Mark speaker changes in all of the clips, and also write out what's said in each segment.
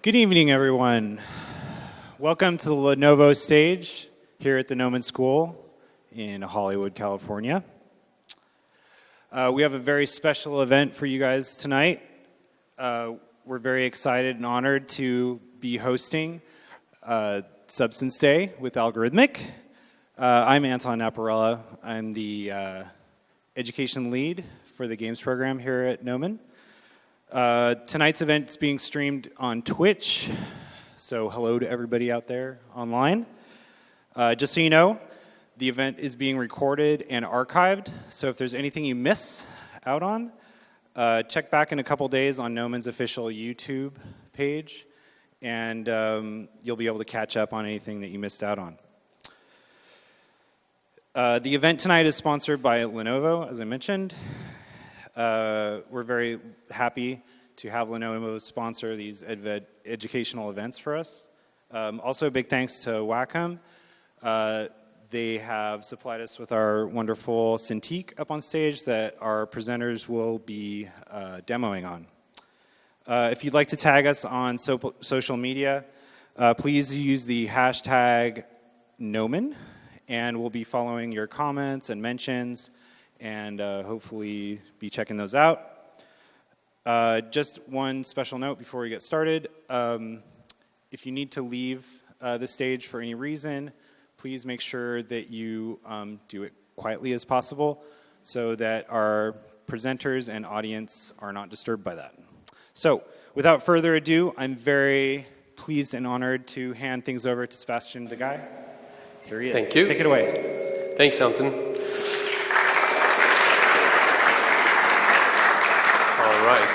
Speaker 1: Good evening, everyone. Welcome to the Lenovo stage here at the Gnomon School in Hollywood, California. We have a very special event for you guys tonight. We're very excited and honored to be hosting Substance Day with Allegorithmic. I'm Anton Naparella. I'm the education lead for the games program here at Gnomon. Tonight's event is being streamed on Twitch, so hello to everybody out there online. Just so you know, the event is being recorded and archived, so if there's anything you miss out on, check back in a couple days on Gnomon's official YouTube page, and you'll be able to catch up on anything that you missed out on. The event tonight is sponsored by Lenovo, as I mentioned. We're very happy to have Lenovo sponsor these educational events for us. Also, a big thanks to Wacom. They have supplied us with our wonderful Cintiq up on stage that our presenters will be demoing on. If you'd like to tag us on social media, please use the hashtag Gnomon, and we'll be following your comments and mentions, and hopefully be checking those out. Just one special note before we get started. If you need to leave the stage for any reason, please make sure that you do it quietly as possible so that our presenters and audience are not disturbed by that. So, without further ado, I'm very pleased and honored to hand things over to Sebastian de Guy. Here he is.
Speaker 2: Thank you.
Speaker 1: Take it away.
Speaker 2: Thanks, Anton. All right.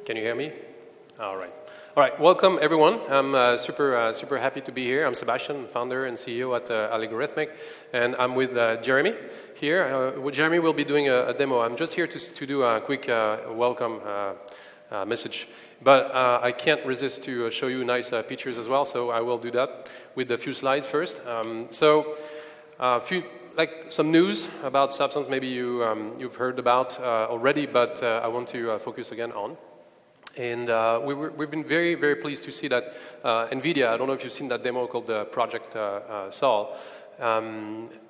Speaker 2: Can you hear me? All right. All right. Welcome, everyone. I'm super happy to be here. I'm Sebastian, founder and CEO at Allegorithmic, and I'm with Jeremy here. Jeremy will be doing a demo. I'm just here to do a quick welcome message. But I can't resist to show you nice pictures as well, so I will do that with a few slides first. Some news about Substance, maybe you've heard about already, but I want to focus again on. And we've been very, very pleased to see that NVIDIA, I don't know if you've seen that demo called Project Sol,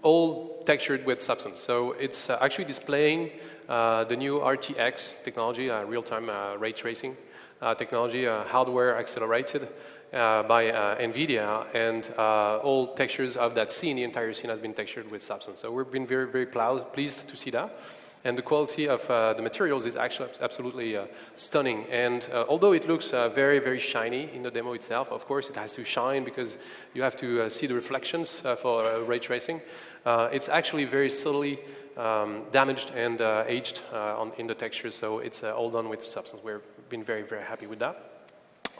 Speaker 2: all textured with Substance. So it's actually displaying the new RTX technology, real-time ray tracing technology, hardware accelerated by NVIDIA, and all textures of that scene, the entire scene has been textured with Substance. So we've been very, very pleased to see that. And the quality of the materials is actually absolutely stunning. And although it looks very, very shiny in the demo itself, of course it has to shine because you have to see the reflections for ray tracing. It's actually very subtly damaged and aged in the texture, so it's all done with Substance. We've been very, very happy with that.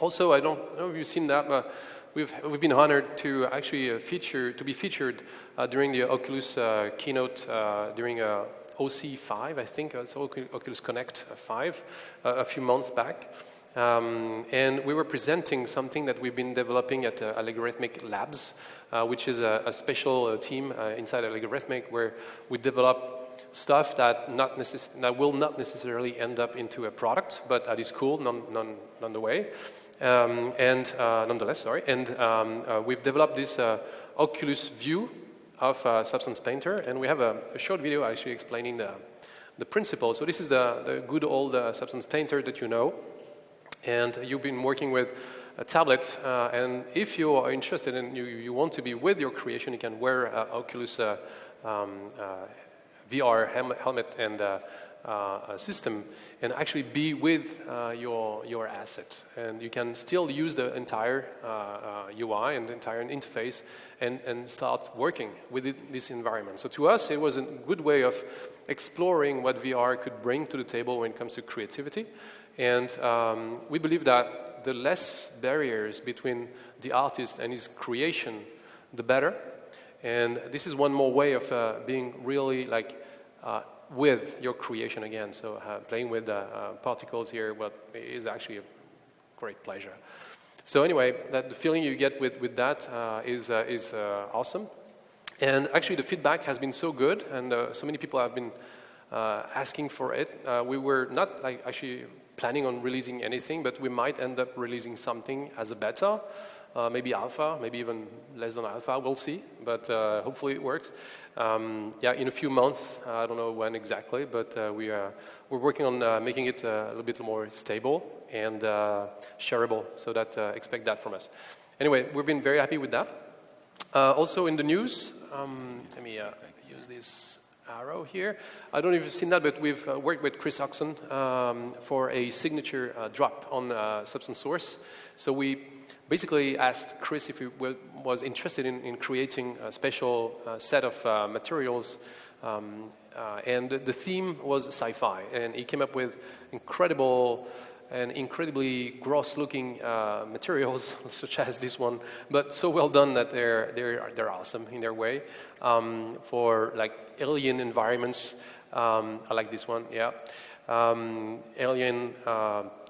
Speaker 2: Also, I don't know if you've seen that, but we've been honored to actually be featured during the Oculus keynote during OC5, I think, it's Oculus Connect 5, a few months back. And we were presenting something that we've been developing at Allegorithmic Labs, which is a special team inside Allegorithmic where we develop stuff that will not necessarily end up into a product, but that is cool nonetheless. And we've developed this Oculus view of Substance Painter, and we have a short video actually explaining the principle. So this is the good old Substance Painter that you know, and you've been working with a tablet, and if you are interested and you want to be with your creation, you can wear Oculus VR helmet and system and actually be with your asset. And you can still use the entire UI and the entire interface and start working with this environment. So to us, it was a good way of exploring what VR could bring to the table when it comes to creativity. And we believe that the less barriers between the artist and his creation, the better. And this is one more way of being really like with your creation again. So playing with particles here is actually a great pleasure. So anyway, the feeling you get with that is awesome. And actually, the feedback has been so good, and so many people have been asking for it. We were not actually planning on releasing anything, but we might end up releasing something as a beta, maybe alpha, maybe even less than alpha. We'll see, but hopefully it works. Yeah, in a few months. I don't know when exactly, but we're working on making it a little bit more stable and shareable. So that expect that from us. Anyway, we've been very happy with that. Also in the news, let me use this arrow here. I don't know if you've seen that, but we've worked with Chris Oxon for a signature drop on Substance Source. So we basically asked Chris if he was interested in creating a special set of materials, and the theme was sci-fi, and he came up with incredible and incredibly gross-looking materials, such as this one, but so well done that they're awesome in their way. For like alien environments, I like this one. Yeah, alien,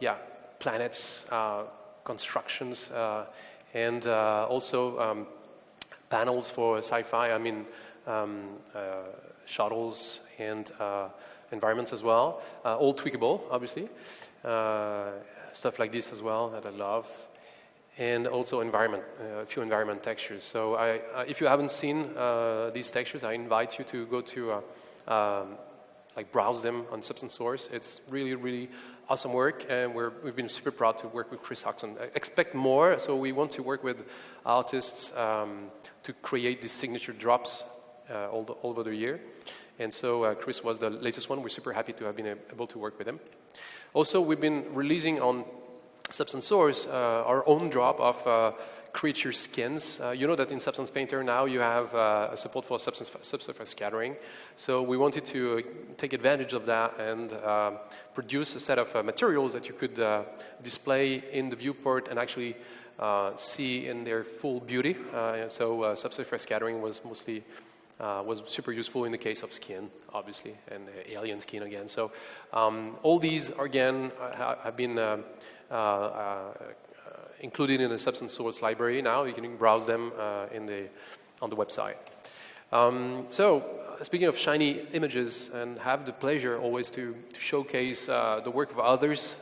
Speaker 2: yeah, planets, constructions, and also panels for sci-fi. I mean, shuttles and environments as well, all tweakable, obviously. Stuff like this as well that I love, and also environment, a few environment textures. So if you haven't seen these textures, I invite you to go to like browse them on Substance Source. It's really, really awesome work, and we've been super proud to work with Chris Oxon. Expect more, so we want to work with artists to create these signature drops all over the year. And so Chris was the latest one. We're super happy to have been able to work with him. Also, we've been releasing on Substance Source our own drop of creature skins. You know that in Substance Painter now you have support for subsurface scattering. So we wanted to take advantage of that and produce a set of materials that you could display in the viewport and actually see in their full beauty. So subsurface scattering was mostly was super useful in the case of skin, obviously, and alien skin again. So all these, again, have been included in the Substance Source library now. You can browse them on the website. So speaking of shiny images, and have the pleasure always to showcase the work of others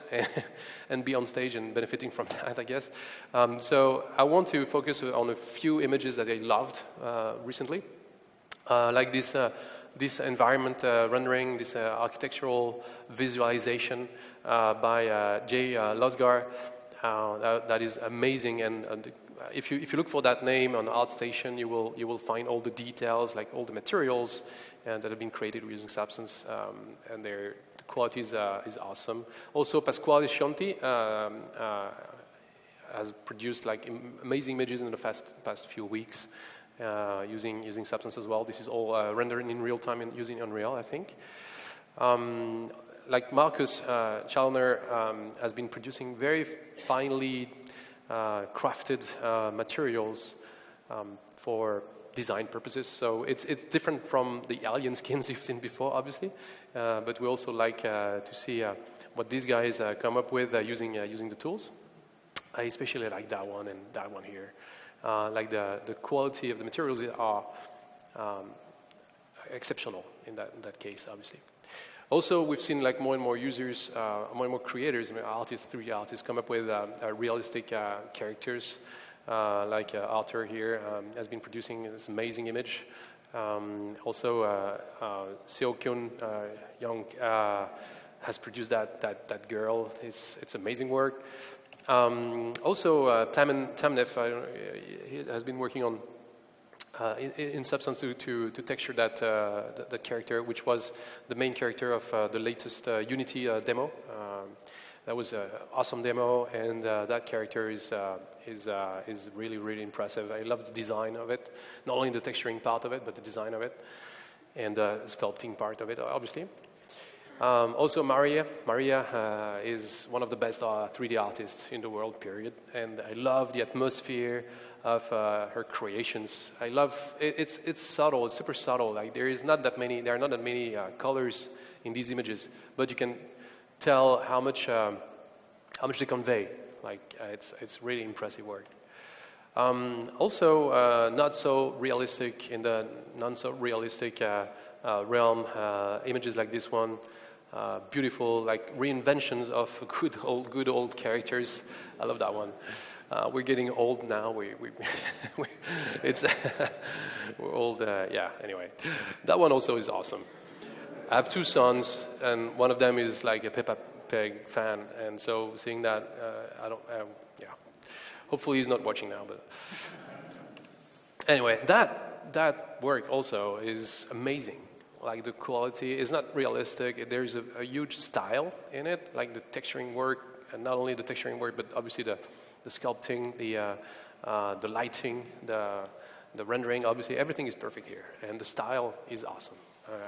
Speaker 2: and be on stage and benefiting from that, I guess. So I want to focus on a few images that I loved recently. Like this environment rendering, this architectural visualization by Jay Losgar, that is amazing. And if you look for that name on ArtStation, you will find all the details, like all the materials that have been created using Substance, and the quality is awesome. Also, Pasquale Scionti has produced like amazing images in the past few weeks. Using Substance as well. This is all rendered in real time using Unreal, I think. Like Marcus Chalner has been producing very finely crafted materials for design purposes. So it's different from the alien skins you've seen before, obviously. But we also like to see what these guys come up with using the tools. I especially like that one and that one here. Like the quality of the materials are exceptional in that case, obviously. Also, we've seen like more and more users, more and more creators, 3D artists come up with realistic characters. Like Arthur here has been producing this amazing image. Also, Seo-kyun Young has produced that girl. It's amazing work. Also, Tamnef he has been working on in Substance to texture that character, which was the main character of the latest Unity demo. That was an awesome demo, and that character is really, really impressive. I love the design of it, not only the texturing part of it, but the design of it, and the sculpting part of it, obviously. Also, Maria is one of the best 3D artists in the world, period. And I love the atmosphere of her creations. I love it's subtle, it's super subtle. Like there are not that many colors in these images, but you can tell how much they convey. Like it's really impressive work. Also, not so realistic in the non-so-realistic realm. Images like this one, beautiful, like reinventions of good old characters. I love that one. We're getting old now. It's we're old. Yeah. Anyway, that one also is awesome. I have 2 sons, and one of them is like a Peppa Pig fan, and so seeing that, yeah. Hopefully he's not watching now, but anyway, that work also is amazing. Like the quality is not realistic. There's a huge style in it, like the texturing work, and not only the texturing work, but obviously the sculpting, the lighting, the rendering. Obviously, everything is perfect here, and the style is awesome.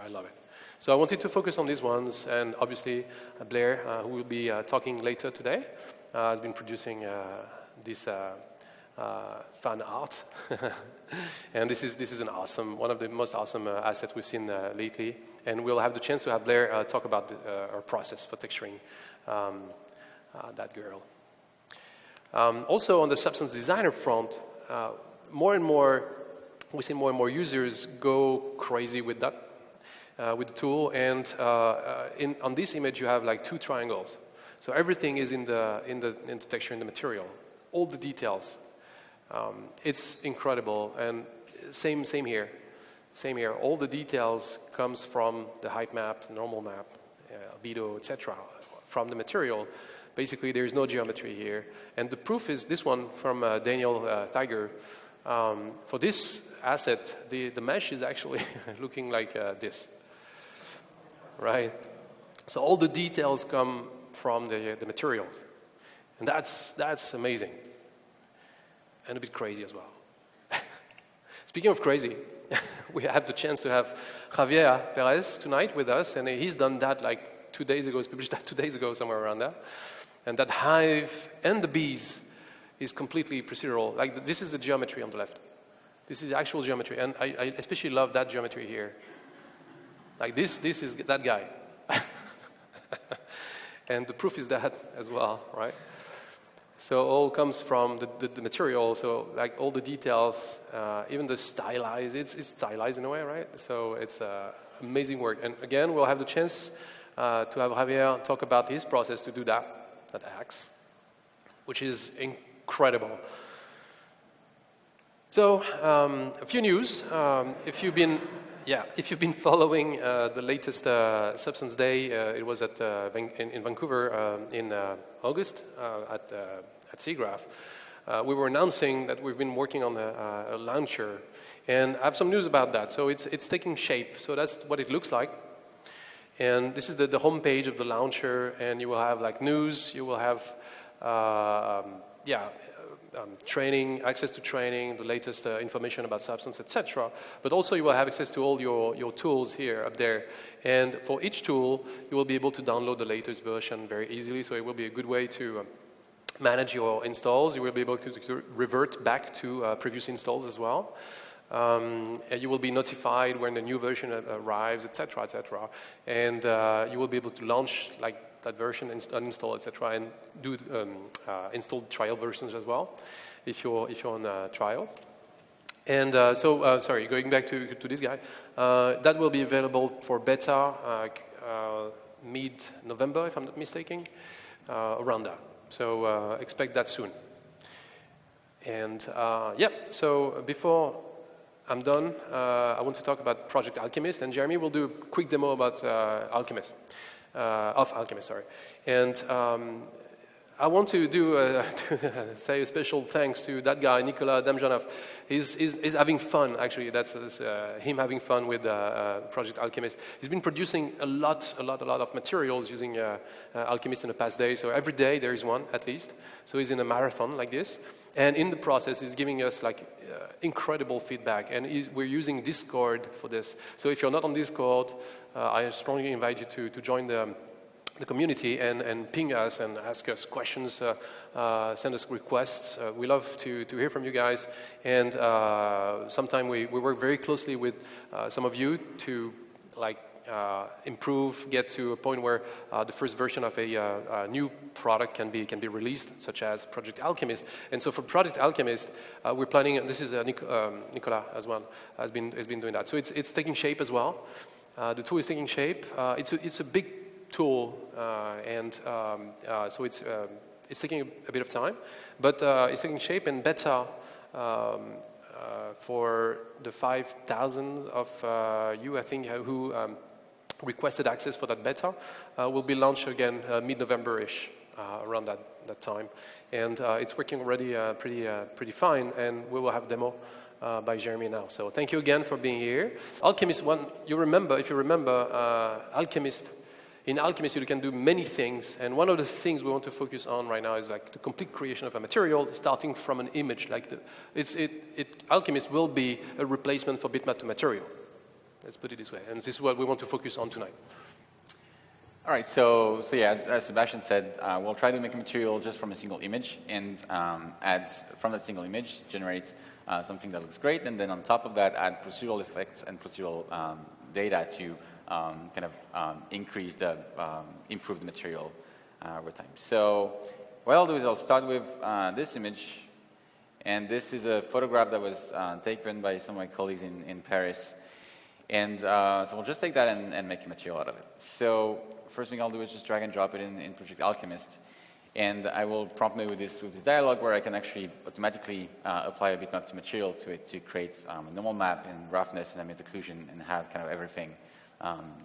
Speaker 2: I love it. So I wanted to focus on these ones, and obviously Blair, who will be talking later today, has been producing this fan art, and this is one of the most awesome assets we've seen lately. And we'll have the chance to have Blair talk about our process for texturing that girl. Also on the Substance Designer front, more and more we see more and more users go crazy with that. With the tool, and on this image you have like 2 triangles. So everything is in the texture, in the material, all the details. It's incredible, and same here. All the details comes from the height map, the normal map, albedo, etc. From the material. Basically, there is no geometry here, and the proof is this one from Daniel Tiger. For this asset, the mesh is actually looking like this. Right? So all the details come from the materials. And that's amazing. And a bit crazy as well. Speaking of crazy, we have the chance to have Javier Perez tonight with us, and he's done that like 2 days ago. He's published that 2 days ago, somewhere around there. And that hive and the bees is completely procedural. Like this is the geometry on the left. This is the actual geometry, and I especially love that geometry here. Like this is that guy. And the proof is that as well, right? So all comes from the material, so like all the details, even the stylized, it's stylized in a way, right? So it's amazing work. And again, we'll have the chance to have Javier talk about his process to do that axe, which is incredible. So a few news. If you've been following the latest Substance Day, it was in Vancouver in August at SIGGRAPH. We were announcing that we've been working on a launcher, and I have some news about that. So it's taking shape. So that's what it looks like. And this is the home page of the launcher, and you will have like news. You will have training, access to training, the latest information about Substance, etc. But also you will have access to all your tools here, up there. And for each tool, you will be able to download the latest version very easily. So it will be a good way to manage your installs. You will be able to revert back to previous installs as well. You will be notified when the new version arrives, etc., etc. And you will be able to launch like that version, uninstall, etc., and do installed trial versions as well, if you're on a trial. And sorry, going back to this guy, that will be available for beta mid-November, if I'm not mistaken, around that. So expect that soon. And so before I'm done, I want to talk about Project Alchemist, and Jeremy will do a quick demo about Alchemist. Of Alchemist, sorry. And I want to say a special thanks to that guy, Nicolas Damjanov. He's having fun, actually. That's him having fun with Project Alchemist. He's been producing a lot of materials using Alchemist in the past day. So every day there is one, at least. So he's in a marathon like this. And in the process, he's giving us like incredible feedback. And we're using Discord for this. So if you're not on Discord, I strongly invite you to join the community and ping us and ask us questions, send us requests. We love to hear from you guys. And sometimes we work very closely with some of you to like improve, get to a point where the first version of a new product can be released, such as Project Alchemist. And so for Project Alchemist, we're planning, and this is Nicolas as well, has been doing that. So it's taking shape as well. The tool is taking shape. It's a big tool, and so it's taking a bit of time, but it's taking shape, and beta for the 5,000 of you, I think, who requested access for that beta, will be launched again mid-November-ish, around that time. And it's working already pretty fine, and we will have demo by Jeremy now. So thank you again for being here. Alchemist, if you remember, Alchemist, in Alchemist you can do many things, and one of the things we want to focus on right now is like the complete creation of a material starting from an image. Like Alchemist will be a replacement for bitmap to material. Let's put it this way, and this is what we want to focus on tonight.
Speaker 3: All right, so yeah, as Sebastian said, we'll try to make a material just from a single image, and from that single image, generate something that looks great, and then on top of that, add procedural effects and procedural data to improve the material over time. So what I'll do is I'll start with this image, and this is a photograph that was taken by some of my colleagues in Paris. And so we'll just take that and make a material out of it. So first thing I'll do is just drag and drop it in Project Alchemist. And I will prompt me with this dialog where I can actually automatically apply a bitmap to material to it to create a normal map and roughness and ambient occlusion and have kind of everything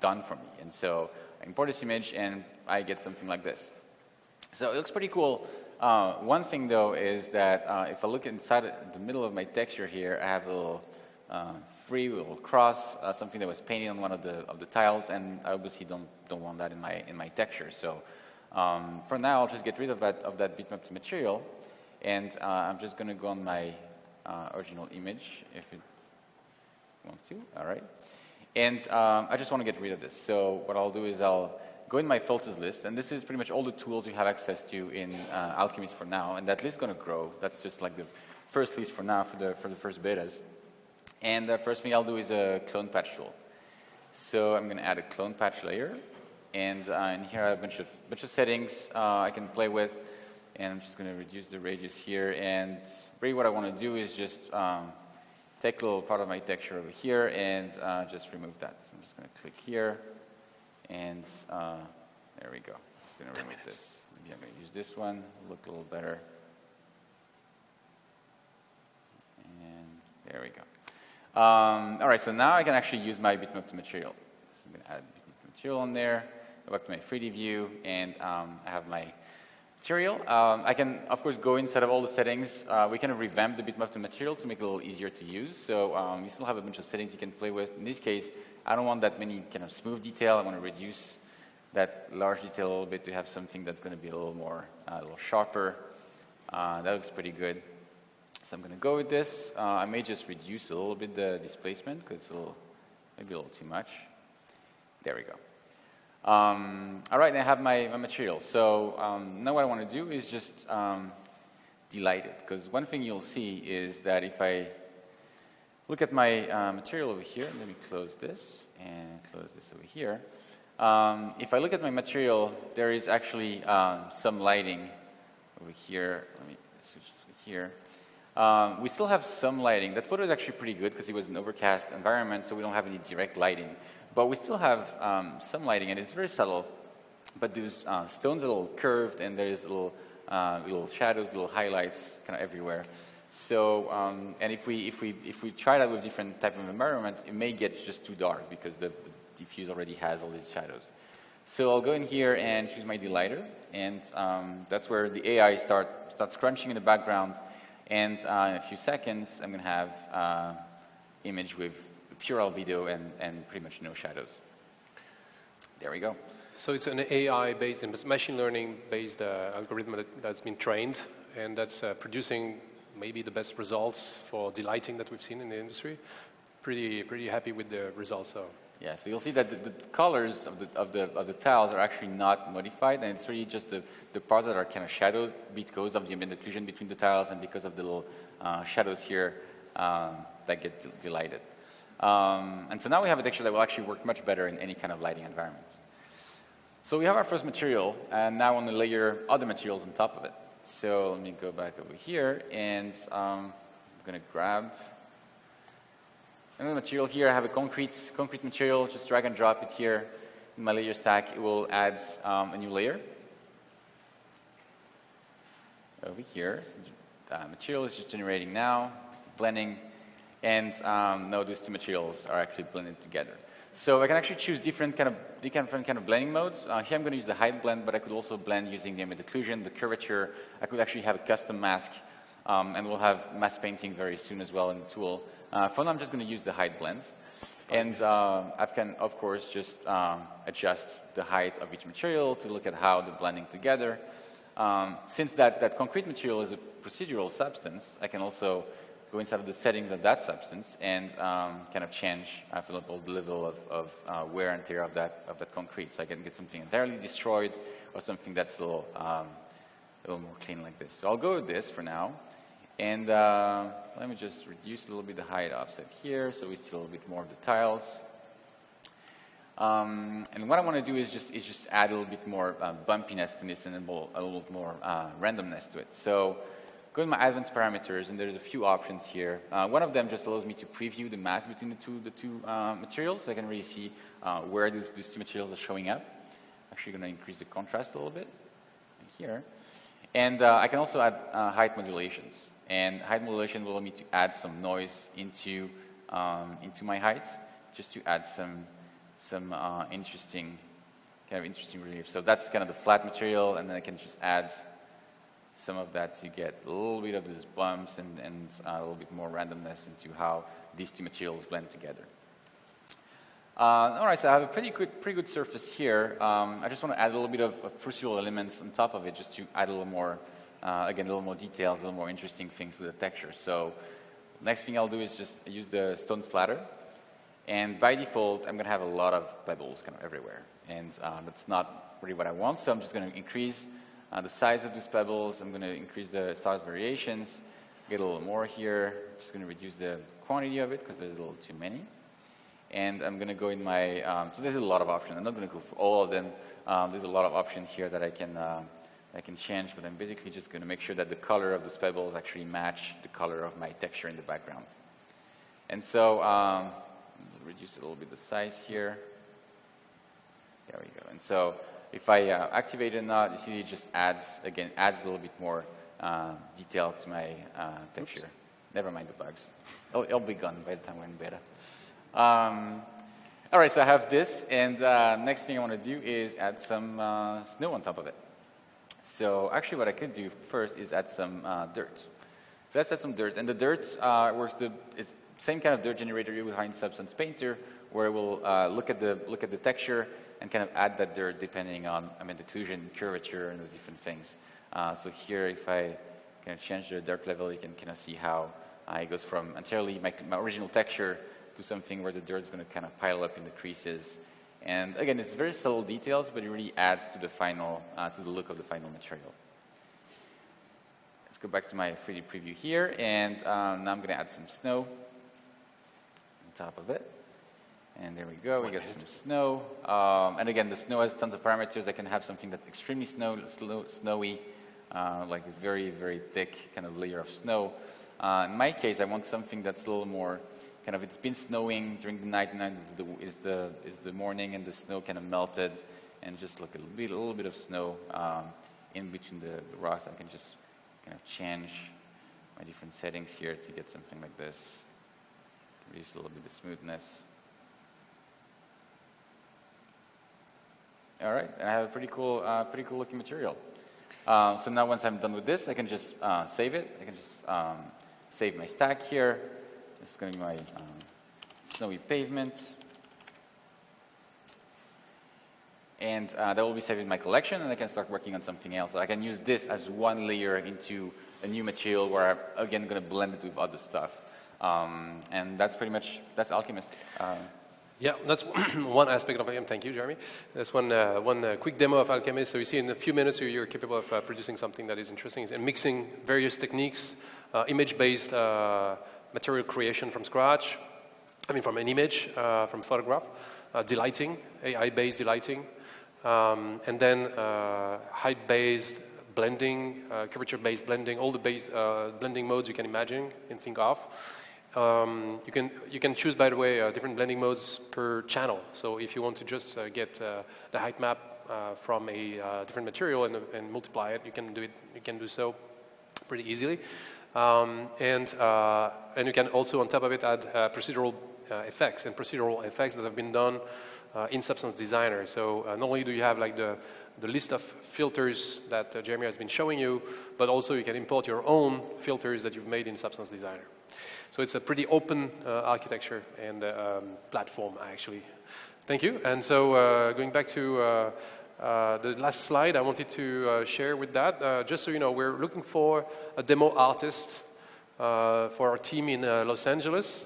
Speaker 3: done for me. And so I import this image and I get something like this. So it looks pretty cool. One thing though is that if I look inside the middle of my texture here, I have a little free little cross, something that was painted on one of the tiles, and I obviously don't want that in my texture. So for now, I'll just get rid of that bitmap to material, and I'm just going to go on my original image if it wants to. All right, and I just want to get rid of this. So what I'll do is I'll go in my filters list, and this is pretty much all the tools you have access to in Alchemist for now, and that list is going to grow. That's just like the first list for now for the first betas. And the first thing I'll do is a clone patch tool. So I'm going to add a clone patch layer, and in here I have a bunch of settings I can play with, and I'm just going to reduce the radius here. And really, what I want to do is just take a little part of my texture over here and just remove that. So I'm just going to click here, and there we go. I'm just going to remove this. Maybe I'm going to use this one. Look a little better. And there we go. All right, so now I can actually use my bitmap to material. So I'm going to add bitmap to material on there, go back to my 3D view, and I have my material. I can, of course, go inside of all the settings. We can revamp the bitmap to material to make it a little easier to use. So you still have a bunch of settings you can play with. In this case, I don't want that many kind of smooth detail. I want to reduce that large detail a little bit to have something that's going to be a little more, a little sharper. That looks pretty good. So I'm going to go with this. I may just reduce a little bit the displacement because it's maybe a little too much. There we go. All right, I have my material. So now what I want to do is just delight it, because one thing you'll see is that if I look at my material over here, let me close this and close this over here. If I look at my material, there is actually some lighting over here. Let me switch to here. We still have some lighting. That photo is actually pretty good because it was an overcast environment, so we don't have any direct lighting. But we still have some lighting, and it's very subtle. But those stones are a little curved, and there's little shadows, little highlights kind of everywhere. So, and if we try that with different type of environment, it may get just too dark because the diffuse already has all these shadows. So I'll go in here and choose my delighter, and that's where the AI starts crunching in the background. And in a few seconds, I'm going to have image with pure albedo and pretty much no shadows. There we go.
Speaker 2: So it's an AI-based, machine learning-based algorithm that's been trained, and that's producing maybe the best results for delighting that we've seen in the industry. Pretty happy with the results. So.
Speaker 3: Yeah, so you'll see that the colors of the tiles are actually not modified, and it's really just the parts that are kind of shadowed because of the ambient occlusion between the tiles and because of the little shadows here that get delighted. And so now we have a texture that will actually work much better in any kind of lighting environment. So we have our first material, and now I want to layer other materials on top of it. So let me go back over here, and I'm going to grab another material here. I have a concrete material. Just drag and drop it here in my layer stack. It will add a new layer over here. Material is just generating now, blending, and now these two materials are actually blended together. So I can actually choose different kind of blending modes. Here I'm going to use the height blend, but I could also blend using the ambient occlusion, the curvature. I could actually have a custom mask, and we'll have mask painting very soon as well in the tool. For now, I'm just going to use the height blend. And I can, of course, just adjust the height of each material to look at how they're blending together. Since that concrete material is a procedural substance, I can also go inside of the settings of that substance and kind of change, for example, the level of wear and tear of that concrete. So I can get something entirely destroyed or something that's a little more clean like this. So I'll go with this for now. And let me just reduce a little bit the height offset here so we see a little bit more of the tiles. And what I want to do is just add a little bit more bumpiness to this and a little bit more randomness to it. So go to my advanced parameters, and there's a few options here. One of them just allows me to preview the mass between the two materials, so I can really see where these two materials are showing up. Actually going to increase the contrast a little bit here. And I can also add height modulations. And height modulation will allow me to add some noise into my height, just to add some interesting relief. So that's kind of the flat material, and then I can just add some of that to get a little bit of these bumps and a little bit more randomness into how these two materials blend together. All right, so I have a pretty good surface here. I just want to add a little bit of procedural elements on top of it, just to add a little more, again, a little more details, a little more interesting things to the texture. So next thing I'll do is just use the stone splatter. And by default, I'm going to have a lot of pebbles kind of everywhere. And that's not really what I want, so I'm just going to increase the size of these pebbles. I'm going to increase the size variations, get a little more here. Just going to reduce the quantity of it because there's a little too many. And I'm going to go in my, so there's a lot of options. I'm not going to go for all of them. There's a lot of options here that I can change, but I'm basically just going to make sure that the color of these pebbles actually match the color of my texture in the background. And so, reduce a little bit the size here. There we go. And so if I activate it or not, you see it just adds a little bit more detail to my texture. Oops. Never mind the bugs. It'll be gone by the time we're in beta. All right, so I have this, and next thing I want to do is add some snow on top of it. So actually what I could do first is add some dirt. So let's add some dirt, and the dirt it's same kind of dirt generator you behind Substance Painter, where we'll look at the texture and kind of add that dirt depending on occlusion, curvature, and those different things. So here, if I kind of change the dirt level, you can kind of see how it goes from entirely my original texture to something where the dirt is going to kind of pile up in the creases. And again, it's very subtle details, but it really adds to the final, to the look of the final material. Let's go back to my 3D preview here, and now I'm going to add some snow on top of it. And there we go, we got some snow. And again, the snow has tons of parameters. I can have something that's extremely snowy, like a very, very thick kind of layer of snow. In my case, I want something that's a little more kind of, it's been snowing during the night, and is the morning, and the snow kind of melted, and just like a little bit of snow in between the rocks. I can just kind of change my different settings here to get something like this. Reduce a little bit of smoothness. All right, and I have a pretty cool looking material. So now once I'm done with this, I can just save it. I can just save my stack here. This is going to be my snowy pavement. And that will be saved in my collection, and I can start working on something else. So I can use this as one layer into a new material where I'm, again, going to blend it with other stuff. And that's pretty much, that's Alchemist.
Speaker 2: Yeah, that's one aspect of it. Thank you, Jeremy. That's one quick demo of Alchemist. So you see in a few minutes you're capable of producing something that is interesting and mixing various techniques, image-based material creation from scratch, from an image, from photograph, delighting, AI-based delighting, and then height-based blending, curvature-based blending, all the blending modes you can imagine and think of. You can choose, by the way, different blending modes per channel. So if you want to just get the height map from a different material and multiply it, you can do it. You can do so pretty easily, and you can also, on top of it, add procedural effects that have been done in Substance Designer. So not only do you have like the list of filters that Jeremy has been showing you, but also you can import your own filters that you've made in Substance Designer. So it's a pretty open architecture and platform, actually. Thank you. And so going back to the last slide, I wanted to share with that. Just so you know, we're looking for a demo artist for our team in Los Angeles.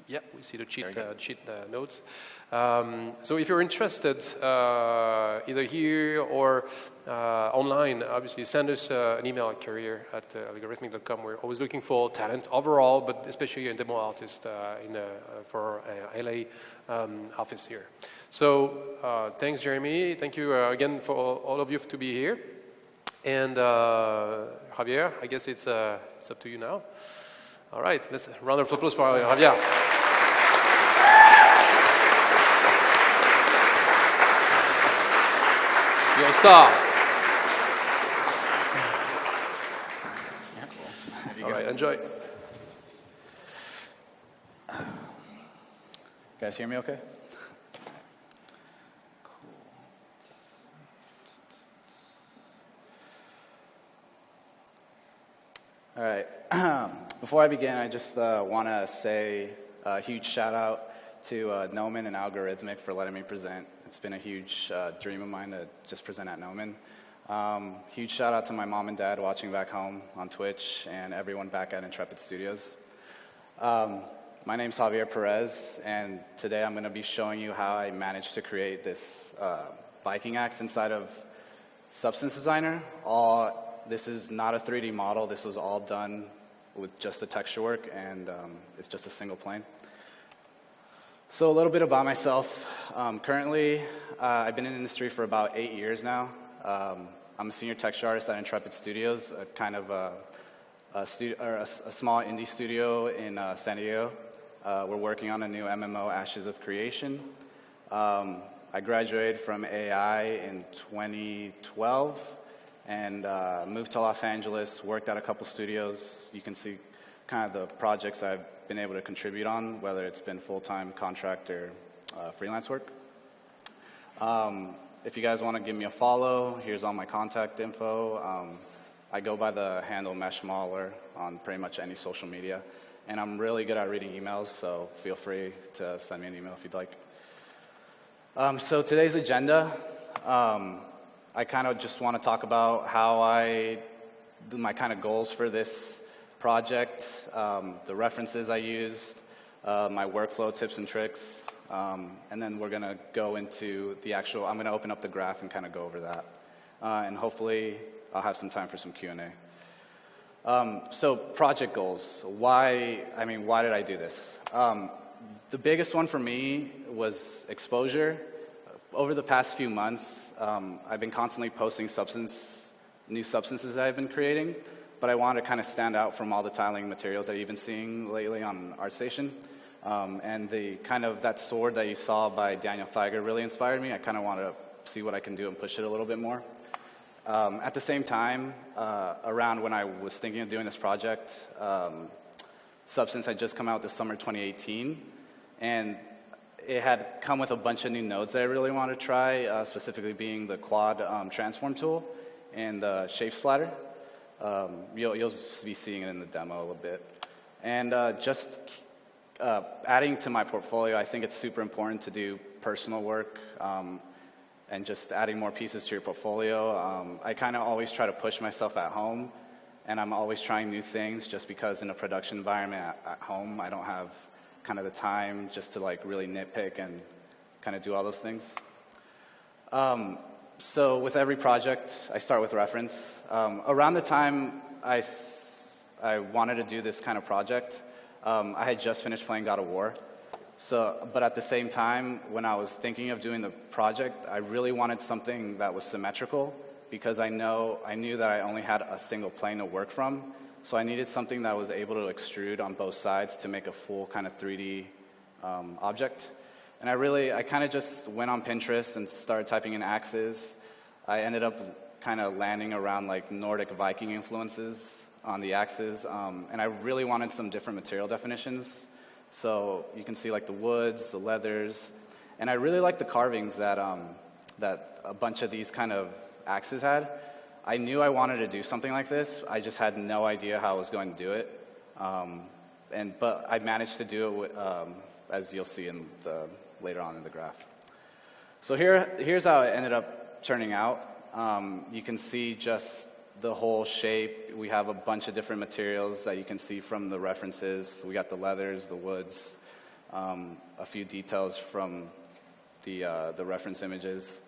Speaker 2: Yeah, we see the cheat notes. So if you're interested, either here or online, obviously send us an email at career@allegorithmic.com. We're always looking for talent overall, but especially a demo artist for LA office here. So thanks, Jeremy. Thank you again for all of you to be here. And Javier, I guess it's up to you now. All right, let's round of applause for Javier. You're a star. All right, enjoy.
Speaker 4: You guys hear me okay? All right. Before I begin, I just want to say a huge shout out to Gnomon and Allegorithmic for letting me present. It's been a huge dream of mine to just present at Gnomon. Huge shout out to my mom and dad watching back home on Twitch and everyone back at Intrepid Studios. My name's Javier Perez, and today I'm going to be showing you how I managed to create this Viking axe inside of Substance Designer. This is not a 3D model. This was all done with just the texture work, and it's just a single plane. So a little bit about myself. Currently, I've been in the industry for about 8 years now. I'm a senior texture artist at Intrepid Studios, a small indie studio in San Diego. We're working on a new MMO, Ashes of Creation. I graduated from AI in 2012 and moved to Los Angeles, worked at a couple studios. You can see kind of the projects I've been able to contribute on, whether it's been full-time, contract, or freelance work. If you guys want to give me a follow, here's all my contact info. I go by the handle Meshmauler on pretty much any social media. And I'm really good at reading emails, so feel free to send me an email if you'd like. So today's agenda, I kind of just want to talk about how my kind of goals for this project, the references I used, my workflow tips and tricks, and then we're going to go into the actual, I'm going to open up the graph and kind of go over that. And hopefully I'll have some time for some Q&A. So project goals. Why did I do this? The biggest one for me was exposure. Over the past few months, I've been constantly posting new substances that I've been creating, but I wanted to kind of stand out from all the tiling materials that you've been seeing lately on ArtStation. And the kind of that sword that you saw by Daniel Theiger really inspired me. I kind of wanted to see what I can do and push it a little bit more. At the same time, around when I was thinking of doing this project, Substance had just come out this summer 2018, and it had come with a bunch of new nodes that I really wanted to try, specifically being the quad transform tool and the shape splatter. You'll be seeing it in the demo a little bit. And just adding to my portfolio, I think it's super important to do personal work and just adding more pieces to your portfolio. I kind of always try to push myself at home, and I'm always trying new things just because in a production environment at home, I don't have kind of the time just to like really nitpick and kind of do all those things. So with every project, I start with reference. Around the time I wanted to do this kind of project, I had just finished playing God of War, But at the same time, when I was thinking of doing the project, I really wanted something that was symmetrical because I knew that I only had a single plane to work from. So I needed something that was able to extrude on both sides to make a full kind of 3D object. And I kind of just went on Pinterest and started typing in axes. I ended up kind of landing around like Nordic Viking influences on the axes. And I really wanted some different material definitions. So you can see like the woods, the leathers, and I really like the carvings that a bunch of these kind of axes had. I knew I wanted to do something like this. I just had no idea how I was going to do it. But I managed to do it, as you'll see later on in the graph. So here's how it ended up turning out. You can see just the whole shape. We have a bunch of different materials that you can see from the references. We got the leathers, the woods, a few details from the reference images.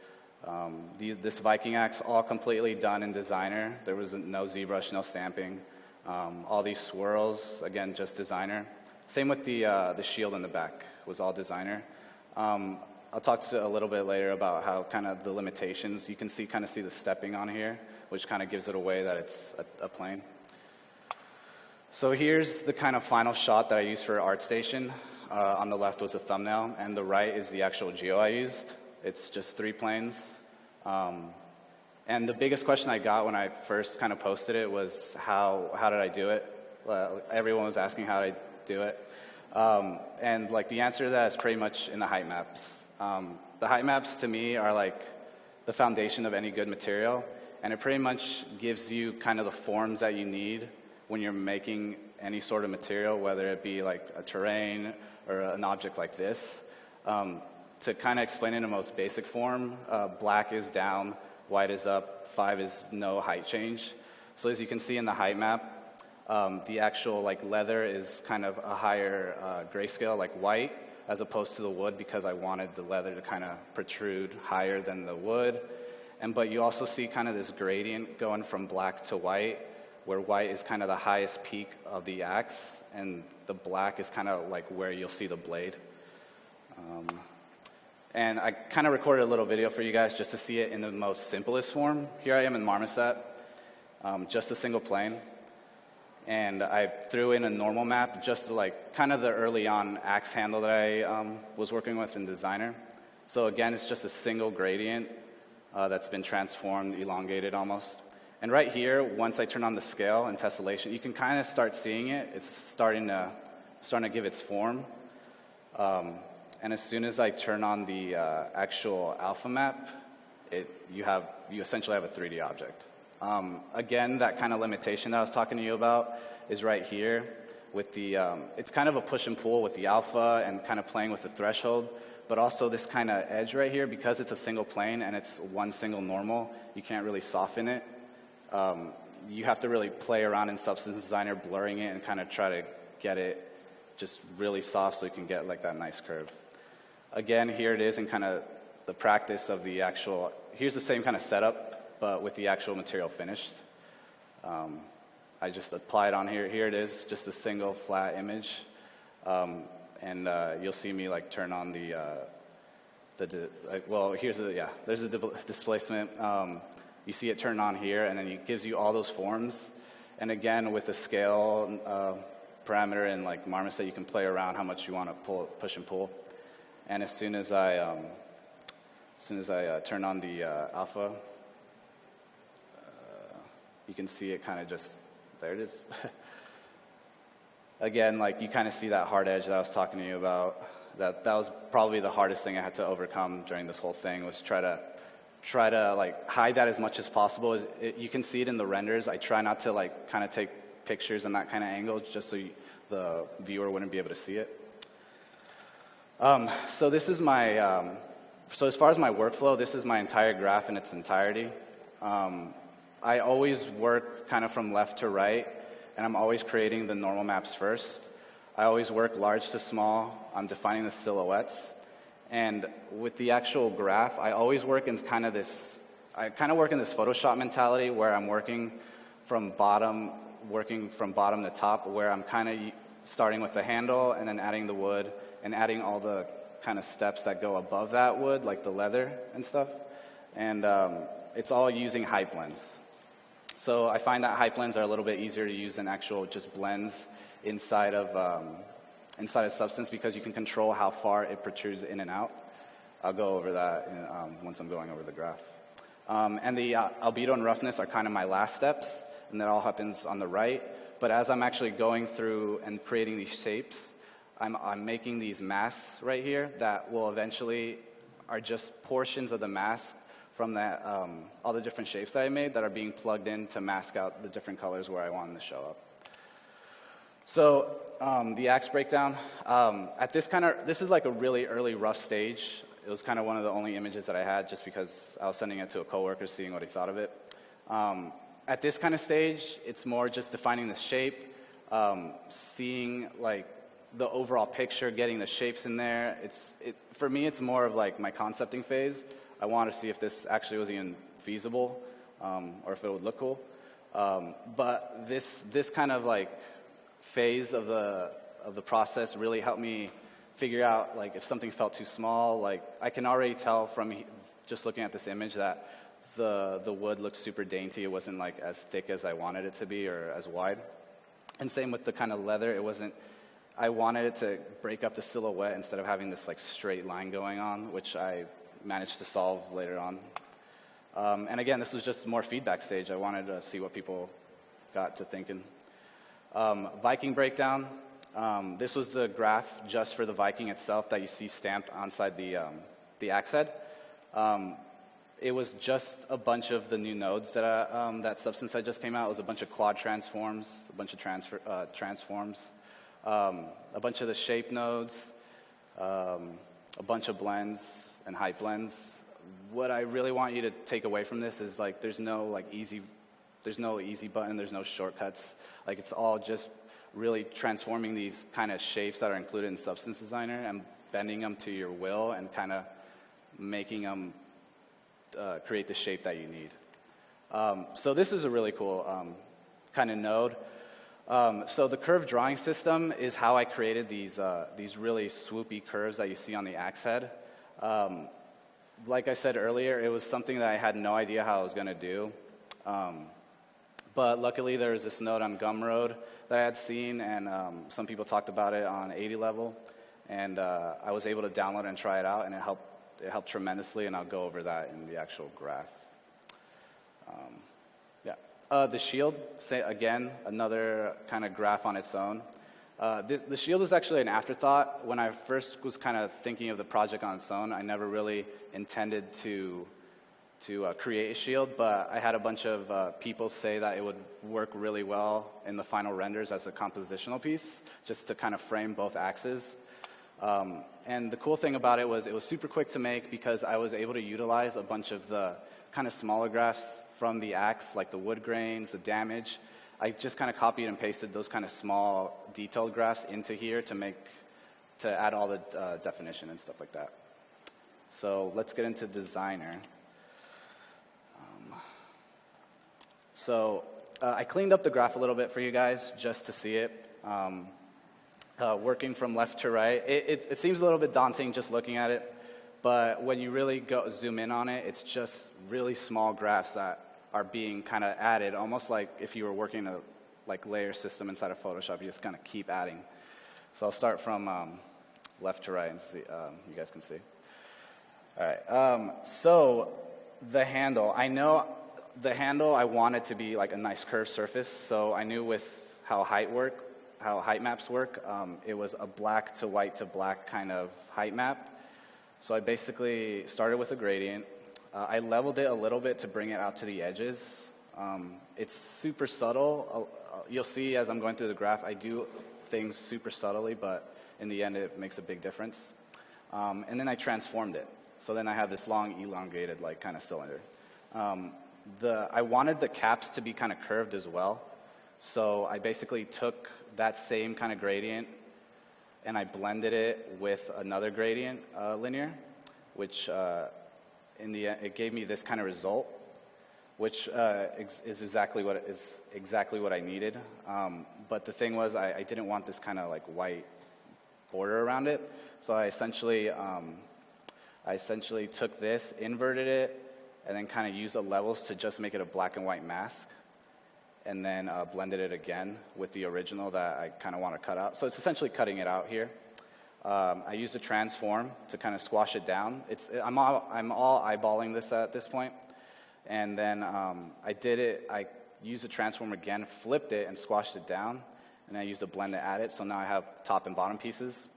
Speaker 4: This Viking axe, all completely done in Designer. There was no ZBrush, no stamping. All these swirls, again, just Designer. Same with the shield in the back, was all Designer. I'll talk a little bit later about how kind of the limitations. You can see the stepping on here, which kind of gives it away that it's a plane. So here's the kind of final shot that I used for ArtStation. On the left was a thumbnail, and the right is the actual geo I used. It's just 3 planes. And the biggest question I got when I first kind of posted it was how did I do it? Everyone was asking how did I do it. And like the answer to that is pretty much in the height maps. The height maps to me are like the foundation of any good material, and it pretty much gives you kind of the forms that you need when you're making any sort of material, whether it be like a terrain or an object like this. To kind of explain it in the most basic form, black is down, white is up, 5 is no height change. So as you can see in the height map, the actual like leather is kind of a higher grayscale, like white, as opposed to the wood, because I wanted the leather to kind of protrude higher than the wood. But you also see kind of this gradient going from black to white, where white is kind of the highest peak of the axe, and the black is kind of like where you'll see the blade. And I kind of recorded a little video for you guys just to see it in the most simplest form. Here I am in Marmoset, just a single plane. And I threw in a normal map, just like kind of the early on axe handle that I was working with in Designer. So again, it's just a single gradient that's been transformed, elongated almost. And right here, once I turn on the scale and tessellation, you can kind of start seeing it. It's starting to give its form. And as soon as I turn on the actual alpha map, you essentially have a 3D object. Again, that kind of limitation that I was talking to you about is right here with the, it's kind of a push and pull with the alpha and kind of playing with the threshold, but also this kind of edge right here, because it's a single plane and it's one single normal, you can't really soften it. You have to really play around in Substance Designer, blurring it and kind of try to get it just really soft so you can get like that nice curve. Again, here it is in kind of the practice of the actual, here's the same kind of setup, but with the actual material finished. I just apply it on here. Here it is, just a single flat image. And you'll see me like turn on there's a displacement. You see it turn on here, and then it gives you all those forms. And again, with the scale parameter and like Marmoset, you can play around how much you want to push and pull. And as soon as I turn on the alpha, you can see it kind of just, there it is. Again, like you kind of see that hard edge that I was talking to you about. That was probably the hardest thing I had to overcome during this whole thing, was try to like hide that as much as possible. You can see it in the renders. I try not to like kind of take pictures in that kind of angle, just so the viewer wouldn't be able to see it. So this is my, so as far as my workflow, this is my entire graph in its entirety. I always work kind of from left to right, and I'm always creating the normal maps first. I always work large to small. I'm defining the silhouettes. And with the actual graph, I always work in kind of this, I kind of work in this Photoshop mentality where I'm working from bottom to top, where I'm kind of starting with the handle and then adding the wood and adding all the kind of steps that go above that wood, like the leather and stuff. And it's all using height blends. So I find that height blends are a little bit easier to use than actual just blends inside of Substance, because you can control how far it protrudes in and out. I'll go over that once I'm going over the graph. And the albedo and roughness are kind of my last steps, and that all happens on the right. But as I'm actually going through and creating these shapes, I'm making these masks right here that will eventually are just portions of the mask from that all the different shapes that I made that are being plugged in to mask out the different colors where I want them to show up. So the axe breakdown, at this is like a really early rough stage. It was kind of one of the only images that I had just because I was sending it to a coworker, seeing what he thought of it. At this kind of stage, it's more just defining the shape, seeing like the overall picture, getting the shapes in there. For me, it's more of like my concepting phase. I want to see if this actually was even feasible, or if it would look cool. But this kind of like phase of the process really helped me figure out like if something felt too small. Like I can already tell from just looking at this image that the wood looks super dainty. It wasn't like as thick as I wanted it to be or as wide. And same with the kind of leather. I wanted it to break up the silhouette instead of having this like straight line going on, which I managed to solve later on. And again, this was just more feedback stage. I wanted to see what people got to thinking. Viking breakdown. This was the graph just for the Viking itself that you see stamped onside the axe head. It was just a bunch of the new nodes that Substance had just came out. It was a bunch of quad transforms, a bunch of transforms, a bunch of the shape nodes, a bunch of blends and height blends. What I really want you to take away from this is like there's no easy button, there's no shortcuts. Like it's all just really transforming these kind of shapes that are included in Substance Designer and bending them to your will and kind of making them create the shape that you need. So this is a really cool kind of node. So the curve drawing system is how I created these really swoopy curves that you see on the axe head. Like I said earlier, it was something that I had no idea how I was going to do. But luckily there was this node on Gumroad that I had seen, and some people talked about it on 80 level. And I was able to download and try it out, and it helped tremendously, and I'll go over that in the actual graph. The shield, again, another kind of graph on its own. The shield is actually an afterthought. When I first was kind of thinking of the project on its own, I never really intended to create a shield, but I had a bunch of people say that it would work really well in the final renders as a compositional piece, just to kind of frame both axes. And the cool thing about it was super quick to make because I was able to utilize a bunch of the kind of smaller graphs from the axe, like the wood grains, the damage. I just kind of copied and pasted those kind of small detailed graphs into here to add all the definition and stuff like that. So let's get into Designer. I cleaned up the graph a little bit for you guys just to see it. Working from left to right, it seems a little bit daunting just looking at it, but when you really zoom in on it, it's just really small graphs that are being kind of added, almost like if you were working a layer system inside of Photoshop. You just kind of keep adding. So I'll start from left to right and see. You guys can see. All right. So the handle, I know the handle I want it to be like a nice curved surface. So I knew with how height maps work, it was a black to white to black kind of height map. So I basically started with a gradient. I leveled it a little bit to bring it out to the edges. It's super subtle. You'll see as I'm going through the graph, I do things super subtly, but in the end it makes a big difference. And then I transformed it. So then I have this long elongated kind of cylinder. I wanted the caps to be kind of curved as well. So I basically took that same kind of gradient and I blended it with another gradient linear, which in the end, it gave me this kind of result. which is exactly what I needed. But the thing was, I didn't want this kind of like white border around it. So I essentially took this, inverted it, and then kind of used the levels to just make it a black and white mask, and then blended it again with the original that I kind of want to cut out. So it's essentially cutting it out here. I used a transform to kind of squash it down. I'm all eyeballing this at this point. And then I used the transform again, flipped it, and squashed it down. And I used a blend to add it, so now I have top and bottom pieces.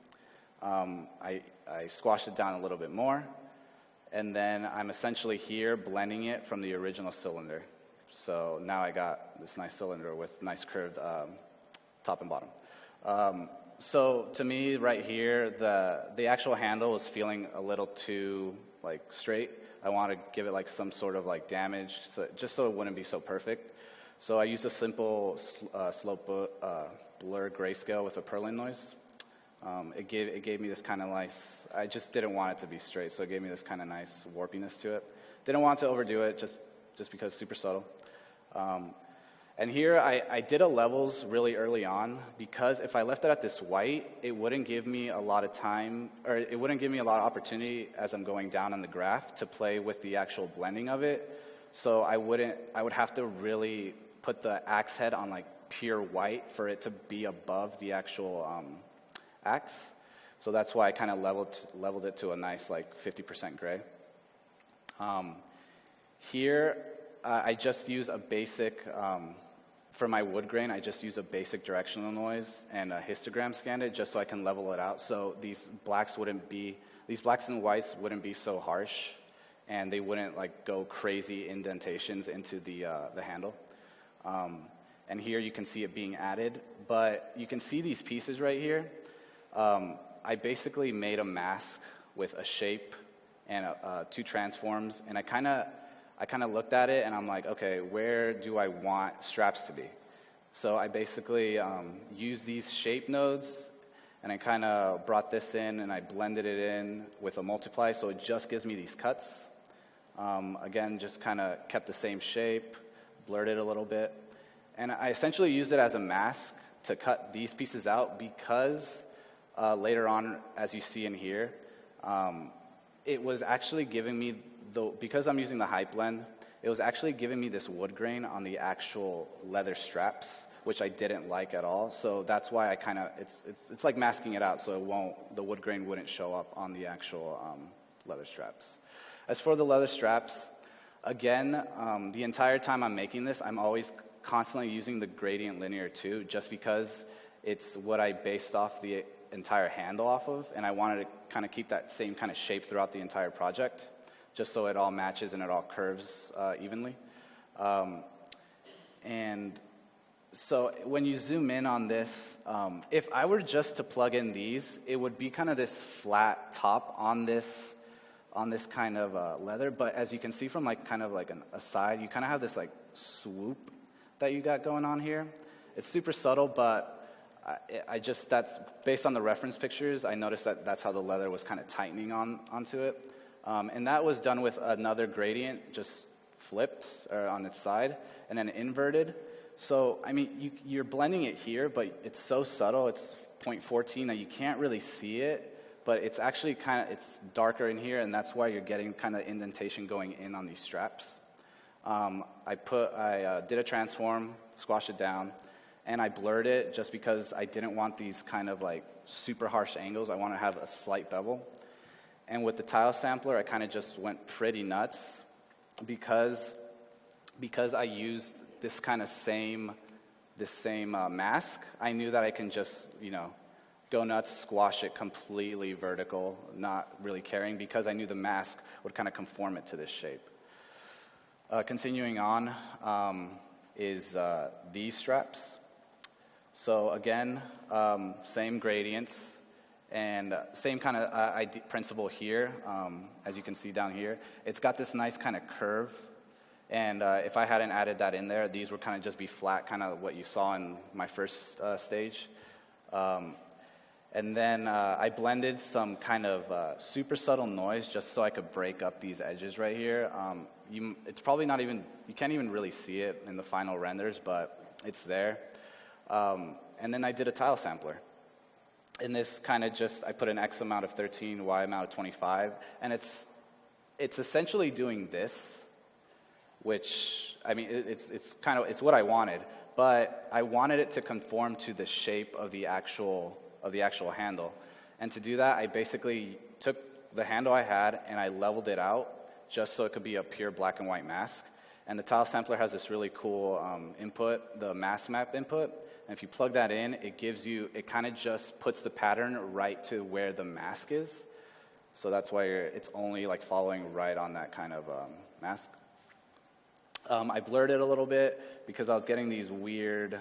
Speaker 4: I squashed it down a little bit more. And then I'm essentially here blending it from the original cylinder. So now I got this nice cylinder with nice curved top and bottom. So to me, right here, the actual handle was feeling a little too like straight. I want to give it like some sort of like damage, just so it wouldn't be so perfect. So I used a simple slope blur grayscale with a purling noise. It gave me this kind of nice. I just didn't want it to be straight, so it gave me this kind of nice warpiness to it. Didn't want to overdo it, just because it's super subtle. And here I did a levels really early on, because if I left it at this white, it wouldn't give me a lot of time, or it wouldn't give me a lot of opportunity as I'm going down on the graph to play with the actual blending of it. So I would have to really put the axe head on like pure white for it to be above the actual axe. So that's why I kind of leveled it to a nice like 50% gray. Here I just use a basic. For my wood grain, I just use a basic directional noise and a histogram scanned it just so I can level it out. So these blacks and whites wouldn't be so harsh, and they wouldn't like go crazy indentations into the handle. And here you can see it being added, but you can see these pieces right here. I basically made a mask with a shape and two transforms, and I kind of looked at it and I'm like, okay, where do I want straps to be? So I basically used these shape nodes, and I kind of brought this in and I blended it in with a multiply, so it just gives me these cuts. Again, just kind of kept the same shape, blurred it a little bit. And I essentially used it as a mask to cut these pieces out, because later on, as you see in here, it was actually giving me, because I'm using the high blend, it was actually giving me this wood grain on the actual leather straps, which I didn't like at all. So that's why I kind of, it's like masking it out so the wood grain wouldn't show up on the actual leather straps. As for the leather straps, again, the entire time I'm making this, I'm always constantly using the gradient linear 2, just because it's what I based off the entire handle off of, and I wanted to kind of keep that same kind of shape throughout the entire project, just so it all matches and it all curves evenly. And so when you zoom in on this, if I were just to plug in these, it would be kind of this flat top on this kind of leather. But as you can see from like kind of like a side, you kind of have this like swoop that you got going on here. It's super subtle, but that's based on the reference pictures. I noticed that that's how the leather was kind of tightening onto it. And that was done with another gradient, just flipped or on its side, and then inverted. So, I mean, you're blending it here, but it's so subtle, it's 0.14 that you can't really see it, but it's actually it's darker in here, and that's why you're getting kind of indentation going in on these straps. I did a transform, squashed it down, and I blurred it just because I didn't want these kind of like super harsh angles. I want to have a slight bevel. And with the tile sampler, I kind of just went pretty nuts because I used this kind of same mask. I knew that I can just, go nuts, squash it completely vertical, not really caring, because I knew the mask would kind of conform it to this shape. Continuing on is these straps. So again, same gradients. And same kind of principle here, as you can see down here. It's got this nice kind of curve, and if I hadn't added that in there, these would kind of just be flat, kind of what you saw in my first stage. And then I blended some kind of super subtle noise just so I could break up these edges right here. It's probably not even, you can't even really see it in the final renders, but it's there. And then I did a tile sampler. And this kind of just, I put an X amount of 13, Y amount of 25, and it's essentially doing this, which, I mean, it's what I wanted, but I wanted it to conform to the shape of the actual handle. And to do that, I basically took the handle I had and I leveled it out just so it could be a pure black and white mask. And the tile sampler has this really cool input, the mask map input. And if you plug that in, it kind of just puts the pattern right to where the mask is. So that's why it's only like following right on that kind of mask. I blurred it a little bit because I was getting these weird,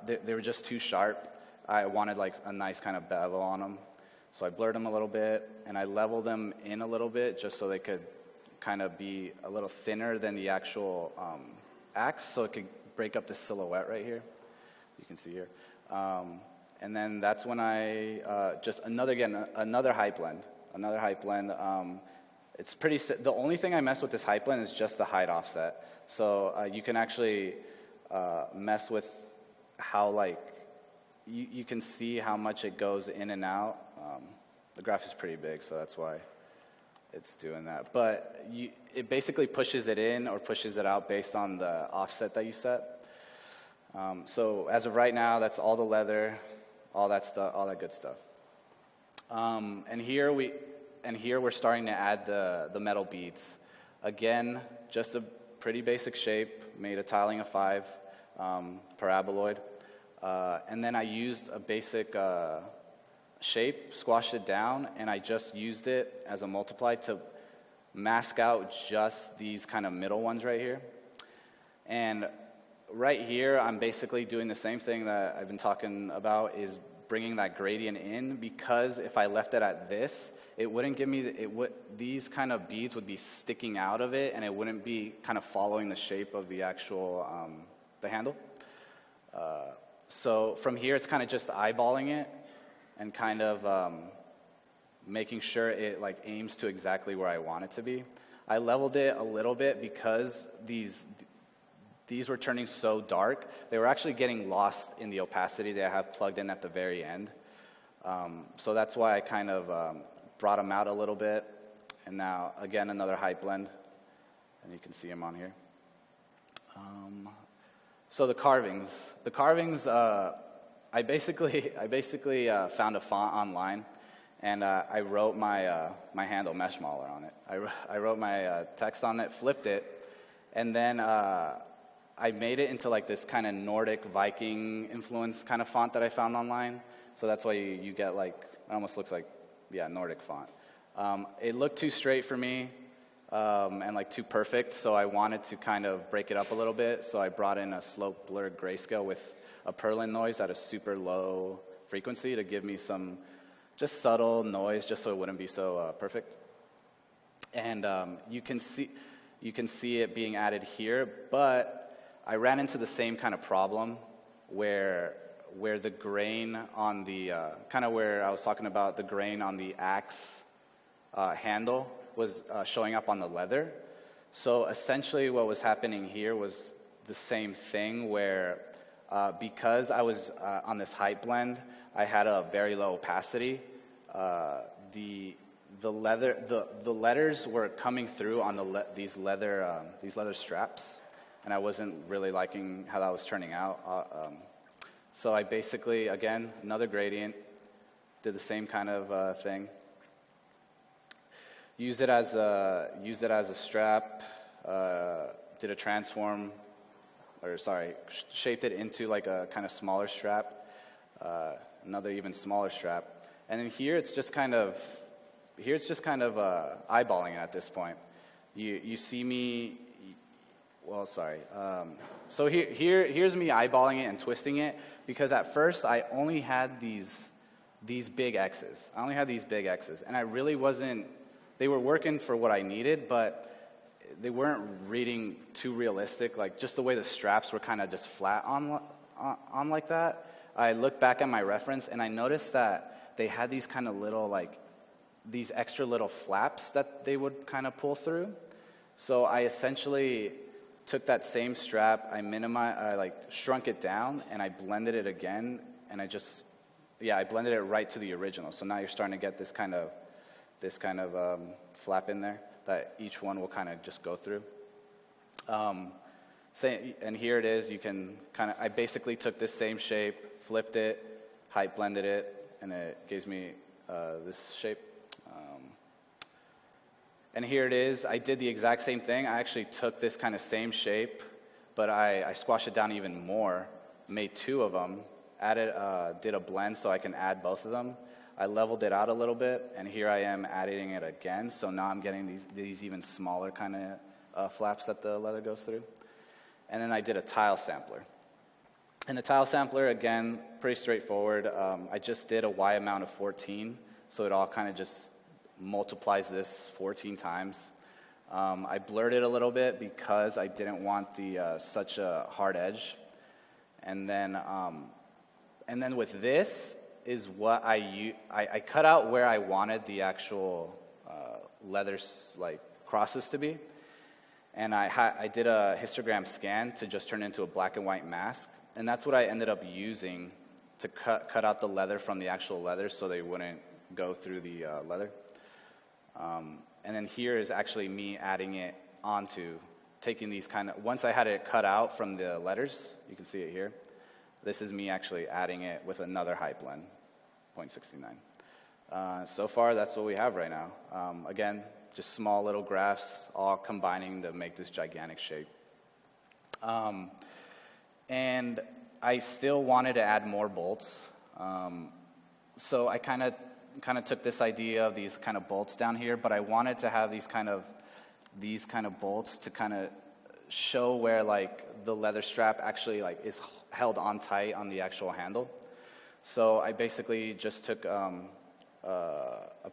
Speaker 4: they were just too sharp. I wanted like a nice kind of bevel on them. So I blurred them a little bit, and I leveled them in a little bit just so they could kind of be a little thinner than the actual axe, so it could break up the silhouette right here. You can see here. And then that's when I, just another height blend. It's pretty, the only thing I mess with this height blend is just the height offset. So you can actually mess with how like, you can see how much it goes in and out. The graph is pretty big, so that's why it's doing that. But it basically pushes it in or pushes it out based on the offset that you set. So as of right now, that's all the leather, all that stuff, all that good stuff. And here we're starting to add the metal beads. Again, just a pretty basic shape, made a tiling of 5 paraboloid. And then I used a basic shape, squashed it down, and I just used it as a multiply to mask out just these kind of middle ones right here. And right here, I'm basically doing the same thing that I've been talking about, is bringing that gradient in, because if I left it at this, it wouldn't give me, these kind of beads would be sticking out of it, and it wouldn't be kind of following the shape of the actual, the handle. So from here, it's kind of just eyeballing it and kind of making sure it like aims to exactly where I want it to be. I leveled it a little bit because these were turning so dark. They were actually getting lost in the opacity that I have plugged in at the very end. So that's why I kind of brought them out a little bit. And now, again, another height blend. And you can see them on here. So the carvings, I basically found a font online, and I wrote my handle mesh mauler on it. I wrote my text on it, flipped it, and then I made it into like this kind of Nordic Viking influence kind of font that I found online. So that's why you get like, it almost looks like, yeah, Nordic font. It looked too straight for me. And like too perfect, so I wanted to kind of break it up a little bit, so I brought in a slope blurred grayscale with a purlin noise at a super low frequency to give me some just subtle noise, just so it wouldn't be so perfect. And you can see it being added here, but I ran into the same kind of problem where the grain on the, kind of where I was talking about the grain on the axe handle was showing up on the leather. So essentially what was happening here was the same thing where because I was on this height blend, I had a very low opacity. The letters were coming through on these leather straps, and I wasn't really liking how that was turning out. So I basically, again, another gradient, did the same kind of thing. Used it as a strap, did a transform, shaped it into like a kind of smaller strap, another even smaller strap. And then here it's just kind of eyeballing it at this point. You see me, so here's me eyeballing it and twisting it, because at first I only had these big X's. And I really wasn't, they were working for what I needed, but they weren't reading too realistic. Like just the way the straps were kind of just flat on like that. I looked back at my reference and I noticed that they had these kind of little, like, these extra little flaps that they would kind of pull through. So I essentially took that same strap, I shrunk it down, and I blended it again, and I blended it right to the original. So now you're starting to get this kind of flap in there that each one will kind of just go through. And here it is. You can I basically took this same shape, flipped it, height blended it, and it gives me this shape. And here it is. I did the exact same thing. I actually took this kind of same shape, but I squashed it down even more, made 2 of them, did a blend so I can add both of them. I leveled it out a little bit, and here I am adding it again. So now I'm getting these even smaller kind of flaps that the leather goes through. And then I did a tile sampler. And the tile sampler, again, pretty straightforward. I just did a Y amount of 14, so it all kind of just multiplies this 14 times. I blurred it a little bit because I didn't want such a hard edge. And then with this is what I cut out where I wanted the actual leather crosses to be. And I did a histogram scan to just turn into a black and white mask. And that's what I ended up using to cut out the leather from the actual leather so they wouldn't go through the leather. And then here is actually me adding it onto, taking these once I had it cut out from the letters, you can see it here. This is me actually adding it with another height blend, 0.69. So far, that's what we have right now. Again, just small little graphs all combining to make this gigantic shape. And I still wanted to add more bolts. So I kind of took this idea of these kind of bolts down here, but I wanted to have these kind of bolts to kind of show where the leather strap actually is held on tight on the actual handle. So I basically just took a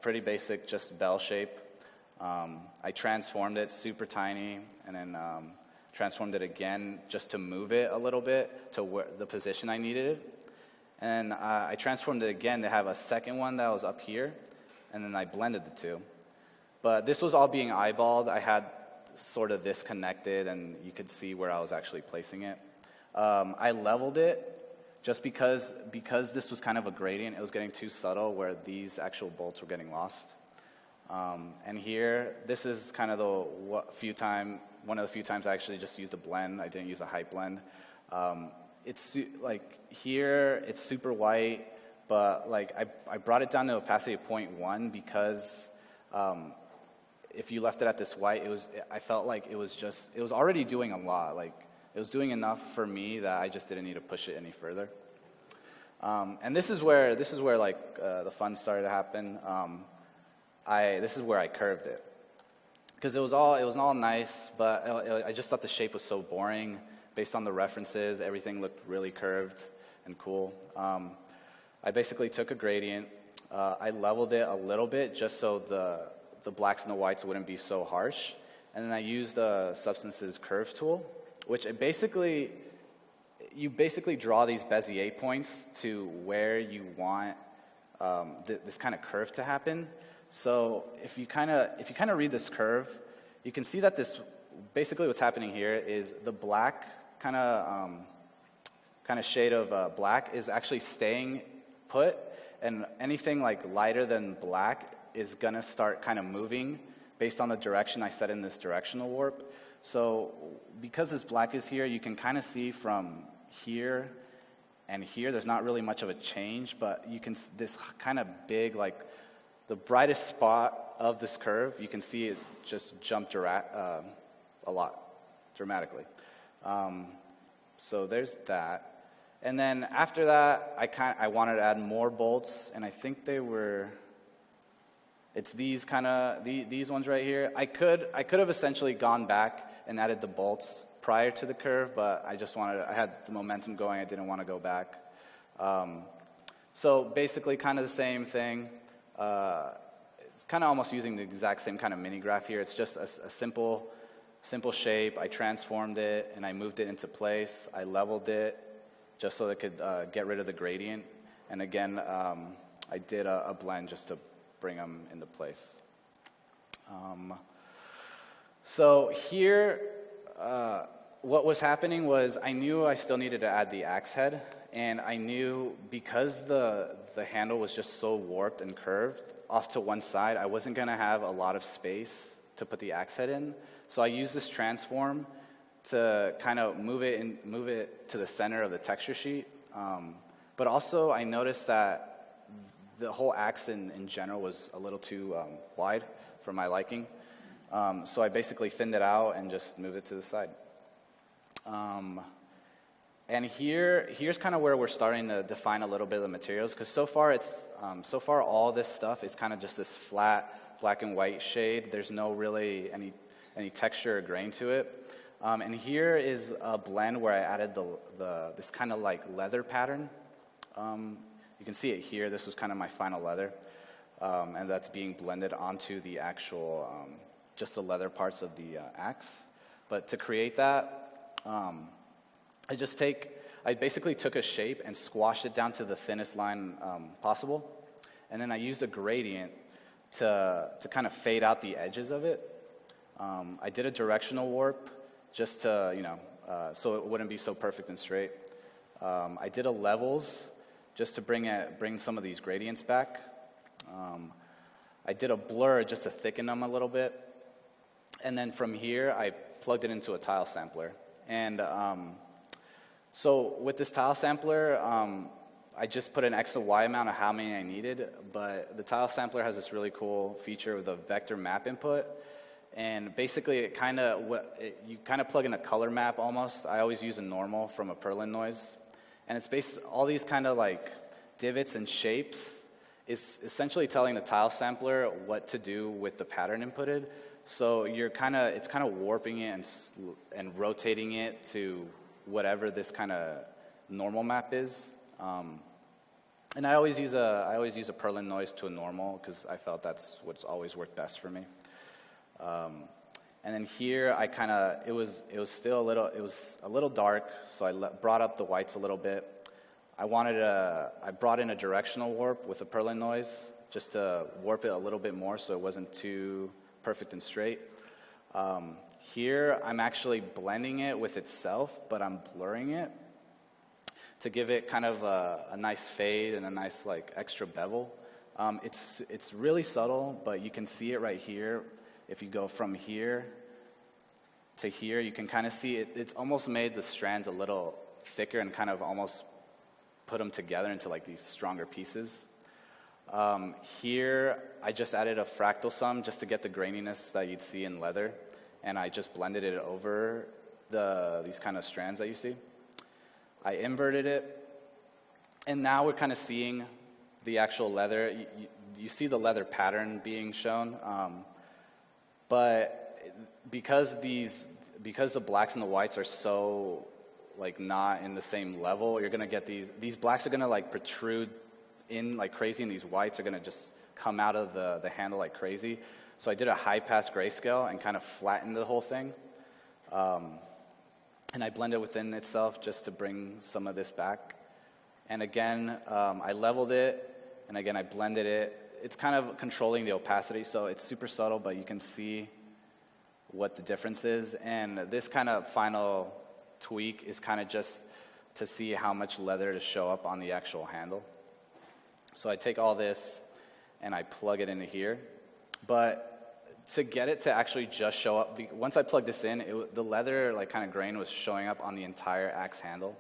Speaker 4: pretty basic just bell shape. I transformed it super tiny, and then transformed it again just to move it a little bit to the position I needed it. And I transformed it again to have a second one that was up here, and then I blended the 2. But this was all being eyeballed. I had sort of this connected, and you could see where I was actually placing it. I leveled it just because this was kind of a gradient. It was getting too subtle where these actual bolts were getting lost. And here, this is kind of one of the few times I actually just used a blend. I didn't use a height blend. It's here, it's super white, but I brought it down to opacity of 0.1 because if you left it at this white, I felt like it was already doing a lot. It was doing enough for me that I just didn't need to push it any further. And this is where the fun started to happen. This is where I curved it, because it was all nice, but I just thought the shape was so boring. Based on the references, everything looked really curved and cool. I basically took a gradient. I leveled it a little bit just so the blacks and the whites wouldn't be so harsh. And then I used Substance's curve tool, which you basically draw these Bezier points to where you want this kind of curve to happen. So if you kind of read this curve, you can see that basically what's happening here is the black kind of shade of black is actually staying put, and anything lighter than black is gonna start kind of moving based on the direction I set in this directional warp. So because this black is here, you can kind of see from here and here, there's not really much of a change, but you can, this kind of big, the brightest spot of this curve, you can see it just jump a lot, dramatically. So there's that. And then after that, I wanted to add more bolts, and I think it's these these ones right here. I could have essentially gone back and added the bolts prior to the curve, but I had the momentum going, I didn't want to go back. So basically kind of the same thing. It's kind of almost using the exact same kind of mini graph here. It's just a simple shape. I transformed it and I moved it into place. I leveled it, just so it could get rid of the gradient. And again, I did a blend just to bring them into place. So here, what was happening was I knew I still needed to add the axe head, and I knew because the handle was just so warped and curved off to one side, I wasn't going to have a lot of space to put the axe head in. So I used this transform to kind of move it to the center of the texture sheet. But also I noticed that the whole axe in general was a little too wide for my liking. So I basically thinned it out and just moved it to the side. And here's kind of where we're starting to define a little bit of the materials, because so far all this stuff is kind of just this flat black and white shade. There's no really any texture or grain to it. And here is a blend where I added this kind of like leather pattern. You can see it here. This was kind of my final leather, and that's being blended onto the actual just the leather parts of the axe. But to create that, I basically took a shape and squashed it down to the thinnest line possible, and then I used a gradient to kind of fade out the edges of it. I did a directional warp just to, so it wouldn't be so perfect and straight. I did a levels just to bring some of these gradients back. I did a blur just to thicken them a little bit. And then from here, I plugged it into a tile sampler. And so with this tile sampler, I just put an X and Y amount of how many I needed, but the tile sampler has this really cool feature with a vector map input. And basically, you kind of plug in a color map almost. I always use a normal from a Perlin noise. And it's all these kind of like divots and shapes is essentially telling the tile sampler what to do with the pattern inputted. So it's kind of warping it and rotating it to whatever this kind of normal map is. And I always use a Perlin noise to a normal because I felt that's what's always worked best for me. And then here it was a little dark, so I brought up the whites a little bit. I brought in a directional warp with a Perlin noise just to warp it a little bit more so it wasn't too perfect and straight. Here I'm actually blending it with itself, but I'm blurring it to give it kind of a nice fade and a nice like extra bevel. It's really subtle, but you can see it right here. If you go from here to here, you can kind of see it. It's almost made the strands a little thicker and kind of almost put them together into like these stronger pieces. Here, I just added a fractal sum just to get the graininess that you'd see in leather, and I just blended it over these kind of strands that you see. I inverted it, and now we're kind of seeing the actual leather. You see the leather pattern being shown. But because the blacks and the whites are so like not in the same level, you're gonna get these blacks are gonna like protrude in like crazy, and these whites are gonna just come out of the handle like crazy. So I did a high pass grayscale and kind of flattened the whole thing, and I blended within itself just to bring some of this back. And again, I leveled it, and again I blended it. It's kind of controlling the opacity, so it's super subtle, but you can see what the difference is. And this kind of final tweak is kind of just to see how much leather to show up on the actual handle. So I take all this and I plug it into here. But to get it to actually just show up, once I plugged this in, the leather like kind of grain was showing up on the entire axe handle.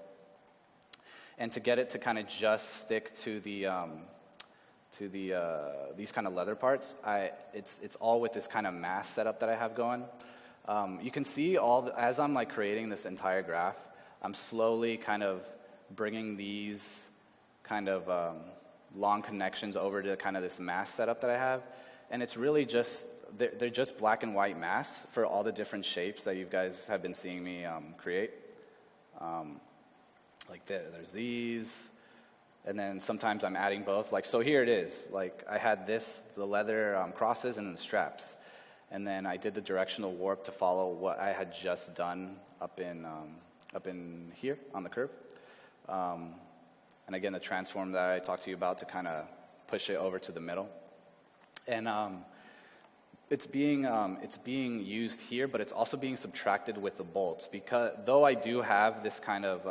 Speaker 4: And to get it to kind of just stick to these kind of leather parts, it's all with this kind of mask setup that I have going. You can see as I'm like creating this entire graph, I'm slowly kind of bringing these kind of long connections over to kind of this mask setup that I have, and it's really just they're just black and white masks for all the different shapes that you guys have been seeing me create. Like there's these. And then sometimes I'm adding both. Like, so here it is. Like, I had the leather crosses and the straps. And then I did the directional warp to follow what I had just done up in here on the curve. and again, the transform that I talked to you about to kind of push it over to the middle. And it's being used here, but it's also being subtracted with the bolts, because though I do have this kind of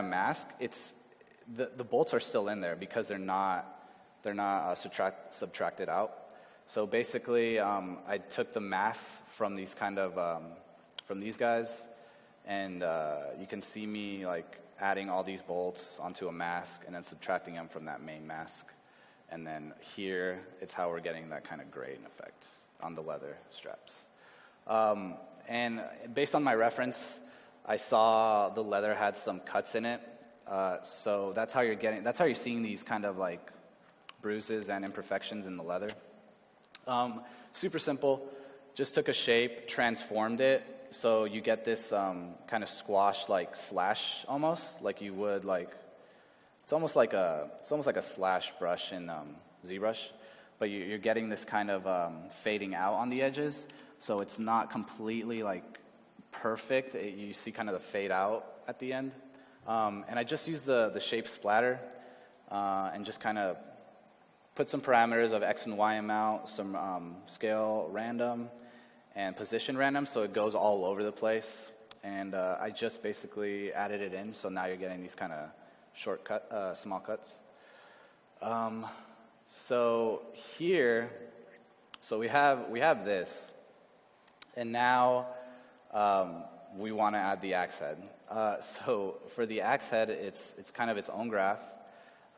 Speaker 4: mask, it's the bolts are still in there because they're not subtracted out. So basically, I took the mass from these from these guys, and you can see me like adding all these bolts onto a mask and then subtracting them from that main mask. And then here, it's how we're getting that kind of gradient effect on the leather straps. And based on my reference, I saw the leather had some cuts in it. So that's how you're seeing these kind of like bruises and imperfections in the leather. Super simple. Just took a shape, transformed it, so you get this kind of squash like slash almost, like you would like. It's almost like a slash brush in ZBrush, but you're getting this kind of fading out on the edges, so it's not completely like perfect. You see kind of the fade out at the end, and I just use the shape splatter and just kind of put some parameters of X and Y amount, some scale random, and position random, so it goes all over the place. And I just basically added it in, so now you're getting these kind of shortcut, small cuts. So here, so we have this, and now we want to add the axe head. So for the axe head, it's kind of its own graph.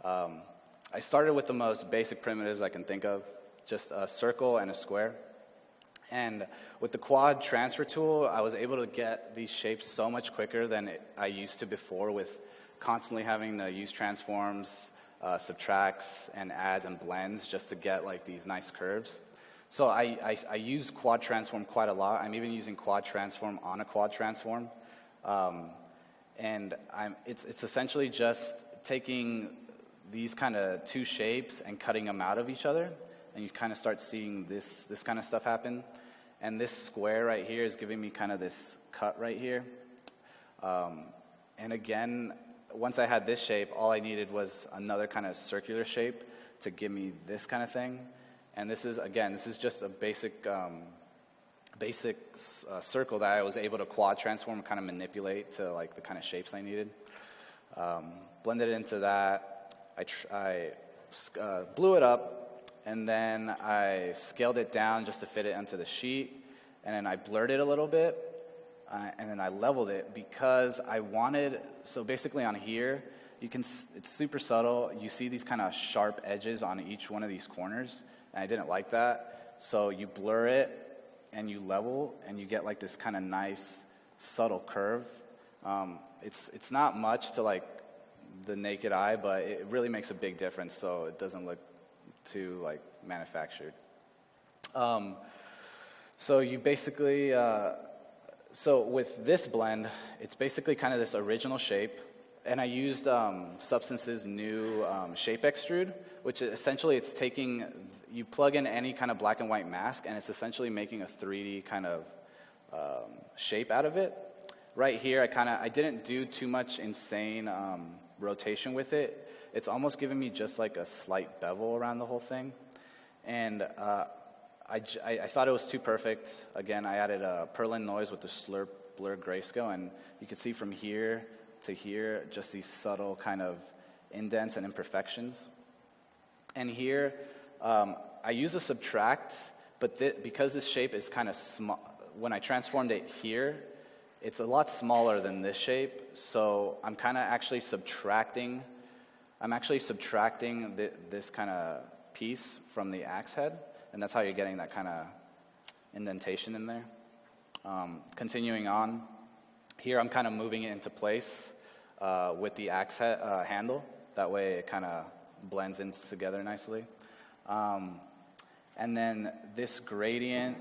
Speaker 4: I started with the most basic primitives I can think of, just a circle and a square. And with the quad transfer tool, I was able to get these shapes so much quicker than I used to before, with constantly having to use transforms, subtracts, and adds and blends just to get like these nice curves. So I use quad transform quite a lot. I'm even using quad transform on a quad transform. And it's essentially just taking these kind of two shapes and cutting them out of each other, and you kind of start seeing this kind of stuff happen. And this square right here is giving me kind of this cut right here. And again, once I had this shape, all I needed was another kind of circular shape to give me this kind of thing. And this is just a basic circle that I was able to quad transform and kind of manipulate to like the kind of shapes I needed. Blended it into that. I blew it up, and then I scaled it down just to fit it onto the sheet, and then I blurred it a little bit, and then I leveled it because I wanted, so basically on here, it's super subtle. You see these kind of sharp edges on each one of these corners, and I didn't like that. So you blur it, and you level, and you get like this kind of nice, subtle curve. It's not much to like the naked eye, but it really makes a big difference, so it doesn't look too like manufactured. So you basically, so with this blend, it's basically kind of this original shape, and I used Substance's new shape extrude, which essentially it's taking, you plug in any kind of black and white mask, and it's essentially making a 3D kind of shape out of it. Right here, I didn't do too much insane rotation with it. It's almost giving me just like a slight bevel around the whole thing. And I thought it was too perfect. Again, I added a Perlin noise with the slurp blur grayscale, and you can see from here to here just these subtle kind of indents and imperfections. And here, I use a subtract, but because this shape is kind of small, when I transformed it here, it's a lot smaller than this shape, so I'm kind of actually subtracting. I'm actually subtracting this kind of piece from the axe head, and that's how you're getting that kind of indentation in there. Continuing on, here I'm kind of moving it into place with the axe head, handle. That way it kind of blends in together nicely. And then this gradient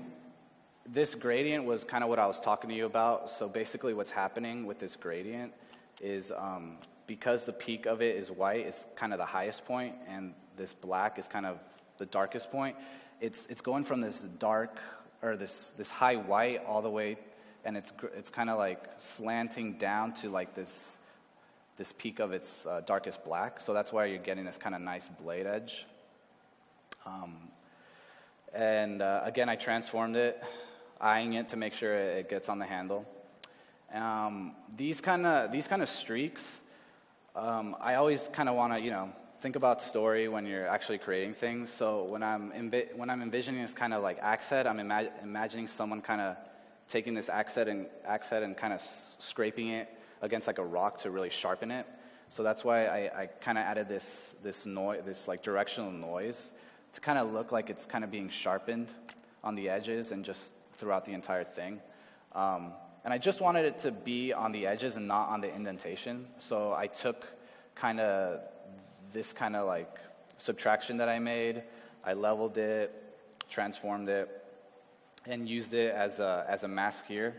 Speaker 4: was kind of what I was talking to you about. So basically what's happening with this gradient is because the peak of it is white, it's kind of the highest point, and this black is kind of the darkest point. It's going from this dark, or this high white all the way and it's kind of like slanting down to like this peak of its darkest black. So that's why you're getting this kind of nice blade edge. Again, I transformed it, eyeing it to make sure it gets on the handle. These kind of streaks, I always kind of want to, think about story when you're actually creating things. So when I'm envisioning this kind of like axe head, I'm imagining someone kind of taking this axe head and kind of scraping it against like a rock to really sharpen it. So that's why I kind of added this noise, this like directional noise, to kind of look like it's kind of being sharpened on the edges and just throughout the entire thing. And I just wanted it to be on the edges and not on the indentation. So I took kind of this kind of like subtraction that I made, I leveled it, transformed it, and used it as a mask here.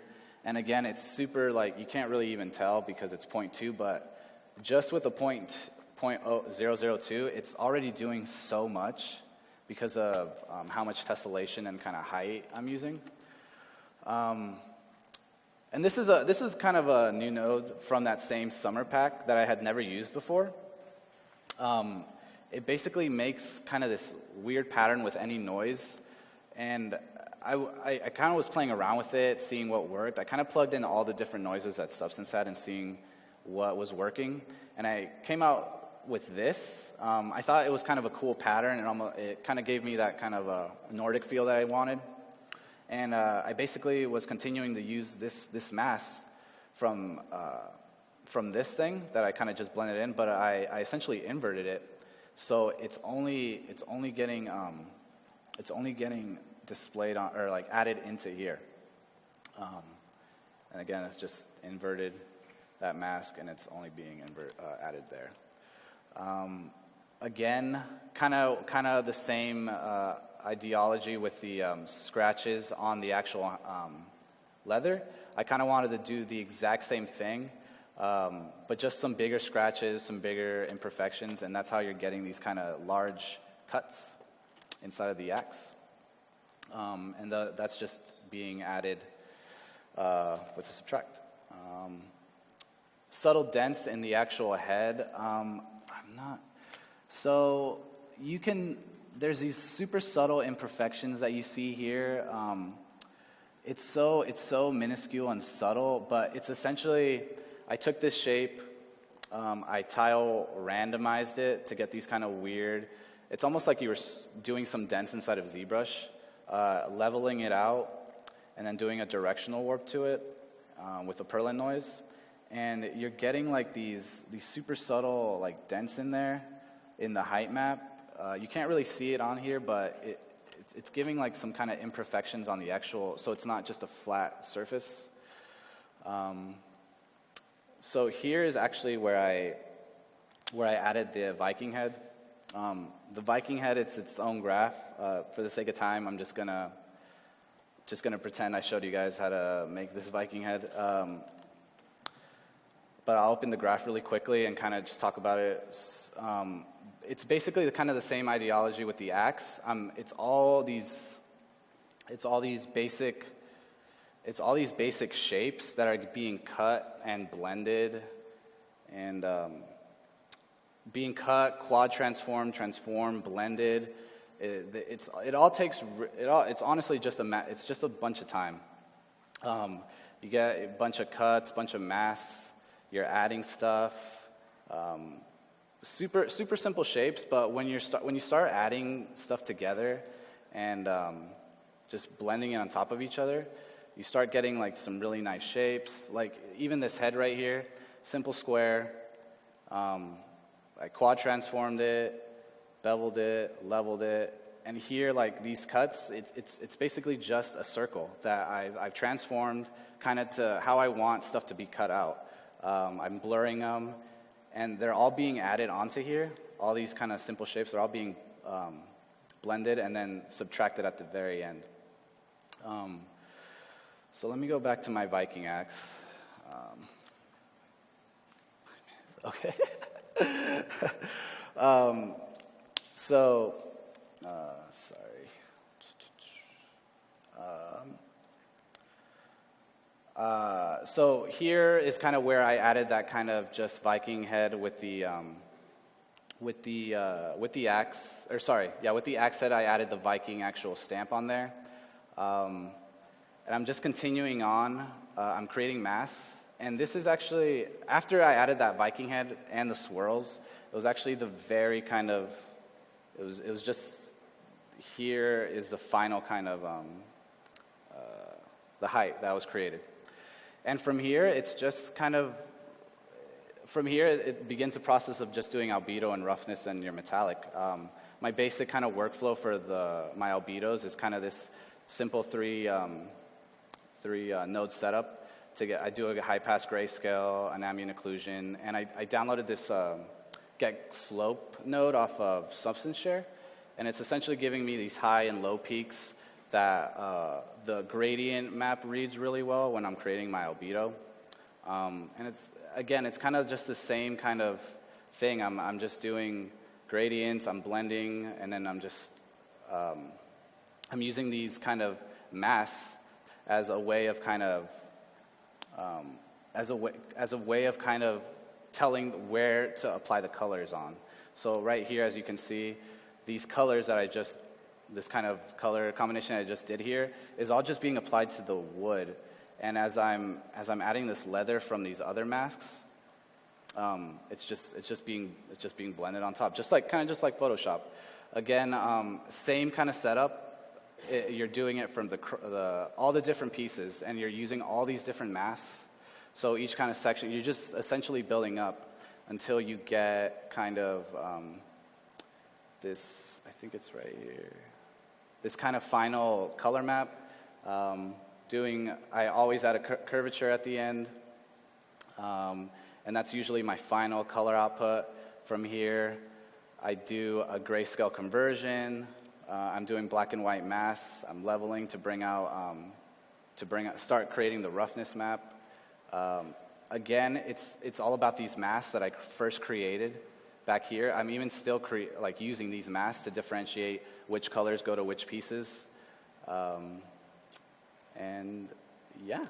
Speaker 4: And again, it's super like, you can't really even tell because it's 0.2, but just with the 0.002, it's already doing so much because of how much tessellation and kind of height I'm using. And this is kind of a new node from that same summer pack that I had never used before. It basically makes kind of this weird pattern with any noise, and I kind of was playing around with it, seeing what worked. I kind of plugged in all the different noises that Substance had and seeing what was working, and I came out with this. I thought it was kind of a cool pattern, and it kind of gave me that kind of a Nordic feel that I wanted. And I basically was continuing to use this mask from this thing that I kind of just blended in, but I essentially inverted it, so it's only getting displayed on, or like added into here. And again, it's just inverted that mask, and it's only being added there. Again, kind of the same ideology with the scratches on the actual leather. I kind of wanted to do the exact same thing, but just some bigger scratches, some bigger imperfections, and that's how you're getting these kind of large cuts inside of the axe. And that's just being added with the subtract. Subtle dents in the actual head. So you can, there's these super subtle imperfections that you see here. It's so minuscule and subtle, but it's essentially, I took this shape, I tile randomized it to get these kind of weird, it's almost like you were doing some dents inside of ZBrush, leveling it out, and then doing a directional warp to it with a Perlin noise. And you're getting like these super subtle like dents in there in the height map. You can't really see it on here, but it's giving like some kind of imperfections on the actual, so it's not just a flat surface. So here is actually where I added the Viking head. The Viking head, it's its own graph. For the sake of time, I'm just gonna pretend I showed you guys how to make this Viking head. But I'll open the graph really quickly and kind of just talk about it. It's basically kind of the same ideology with the axe. It's all these basic shapes that are being cut and blended, and being cut, quad transformed, blended. It's honestly just it's just a bunch of time. You get a bunch of cuts, bunch of masks. You're adding stuff. Super simple shapes, but when you start adding stuff together and just blending it on top of each other, you start getting like some really nice shapes. Like even this head right here, simple square. I quad transformed it, beveled it, leveled it, and here like these cuts, it's basically just a circle that I've transformed kind of to how I want stuff to be cut out. I'm blurring them, and they're all being added onto here. All these kind of simple shapes are all being blended and then subtracted at the very end. So let me go back to my Viking axe. Okay. Sorry. So here is kind of where I added that kind of just Viking head with the axe, or sorry, yeah, with the axe head I added the Viking actual stamp on there. And I'm just continuing on. I'm creating masks. And this is actually, after I added that Viking head and the swirls, it was actually the very kind of, it was just, here is the final kind of, the height that was created. And from here, it's just kind of, from here, it begins the process of just doing albedo and roughness and your metallic. My basic kind of workflow for my albedos is kind of this simple three node setup. I do a high pass grayscale, an ambient occlusion, and I downloaded this get slope node off of Substance Share, and it's essentially giving me these high and low peaks that the gradient map reads really well when I'm creating my albedo. And it's kind of just the same kind of thing. I'm just doing gradients, I'm blending, and then I'm using these kind of masks as a way of kind of telling where to apply the colors on. So right here, as you can see, these colors that this kind of color combination I just did here is all just being applied to the wood. And as I'm adding this leather from these other masks, it's just being blended on top, just like Photoshop. Again, same kind of setup. You're doing it from all the different pieces, and you're using all these different masks. So each kind of section, you're just essentially building up until you get kind of this. I think it's right here. This kind of final color map. I always add a curvature at the end, and that's usually my final color output. From here, I do a grayscale conversion. I'm doing black and white masks. I'm leveling to start creating the roughness map. Again, it's all about these masks that I first created back here. I'm even still using these masks to differentiate which colors go to which pieces. And yeah,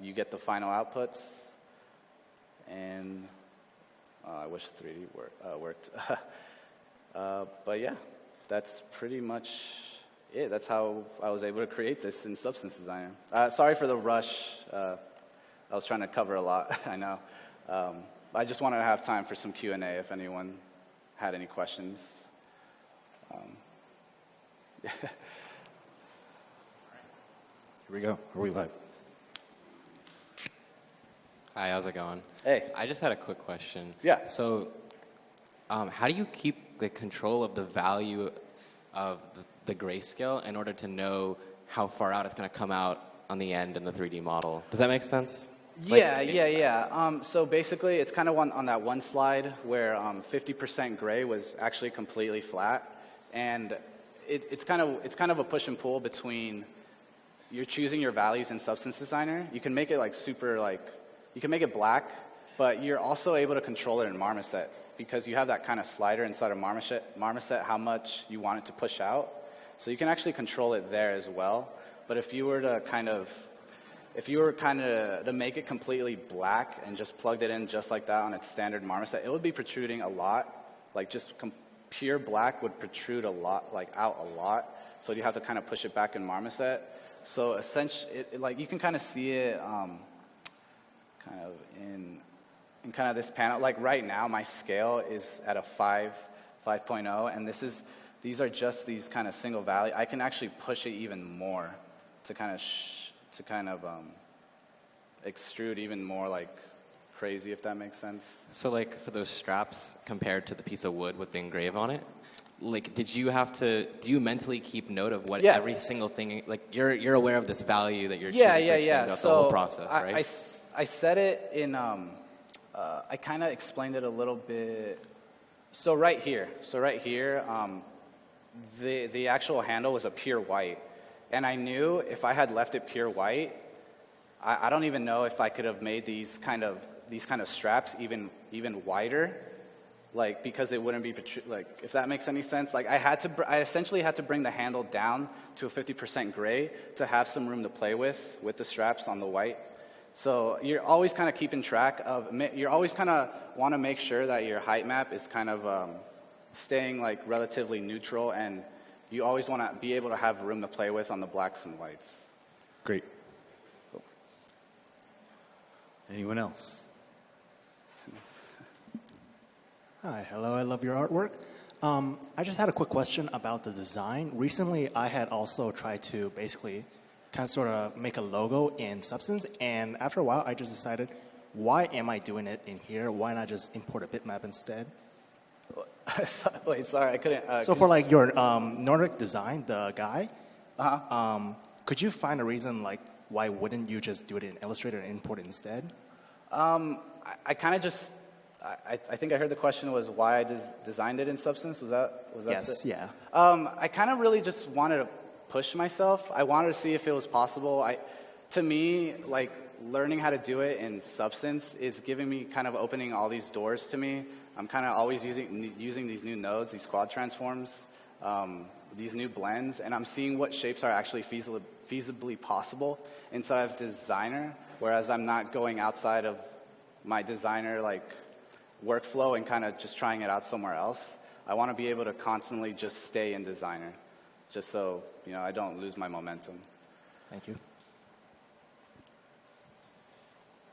Speaker 4: you get the final outputs. And I wish 3D worked. But yeah, that's pretty much it. That's how I was able to create this in Substance Designer. Sorry for the rush. I was trying to cover a lot, I know. I just wanted to have time for some Q&A if anyone had any questions.
Speaker 1: Here we go. Are we live?
Speaker 5: Hi, how's it going?
Speaker 4: Hey.
Speaker 5: I just had a quick question.
Speaker 4: Yeah.
Speaker 5: So, how do you keep the control of the value of the grayscale in order to know how far out it's going to come out on the end in the 3D model? Does that make sense?
Speaker 4: Yeah. So basically, it's kind of on that one slide where 50% gray was actually completely flat, and it's kind of a push and pull between you're choosing your values in Substance Designer. You can make it you can make it black, but you're also able to control it in Marmoset because you have that kind of slider inside of Marmoset how much you want it to push out. So you can actually control it there as well. But if you were to to make it completely black and just plugged it in just like that on its standard Marmoset, it would be protruding a lot. Like just pure black would protrude a lot, out a lot. So you have to kind of push it back in Marmoset. So essentially, you can kind of see it kind of in kind of this panel. Like right now, my scale is at a 5.0, and these are just these kind of single value. I can actually push it even more to kind of extrude even more crazy, if that makes sense.
Speaker 5: So for those straps compared to the piece of wood with the engrave on it, do you mentally keep note of what every single thing, you're aware of this value that you're choosing to extend throughout the whole process, right?
Speaker 4: I said it in, I kind of explained it a little bit. So right here, the actual handle was a pure white. And I knew if I had left it pure white, I don't even know if I could have made these kind of straps even wider like because it wouldn't be like, if that makes any sense. Like I essentially had to bring the handle down to a 50% gray to have some room to play with the straps on the white. So you're always kind of keeping track of, you're always kind of want to make sure that your height map is kind of staying like relatively neutral, and you always want to be able to have room to play with on the blacks and whites.
Speaker 1: Great. Anyone else?
Speaker 6: Hi, hello, I love your artwork. I just had a quick question about the design. Recently, I had also tried to basically kind of sort of make a logo in Substance, and after a while, I just decided, why am I doing it in here? Why not just import a bitmap instead?
Speaker 4: Wait, sorry, I couldn't.
Speaker 6: So for like your Nordic design, the guy, could you find a reason like why wouldn't you just do it in Illustrator and import it instead?
Speaker 4: I kind of just, I think I heard the question was why I designed it in Substance. Was that
Speaker 6: Yes, yeah.
Speaker 4: I kind of really just wanted to push myself. I wanted to see if it was possible. To me, like learning how to do it in Substance is giving me kind of opening all these doors to me. I'm kind of always using these new nodes, these quad transforms, these new blends, and I'm seeing what shapes are actually feasibly possible inside of Designer, whereas I'm not going outside of my Designer like workflow and kind of just trying it out somewhere else. I want to be able to constantly just stay in Designer, just so I don't lose my momentum.
Speaker 6: Thank you.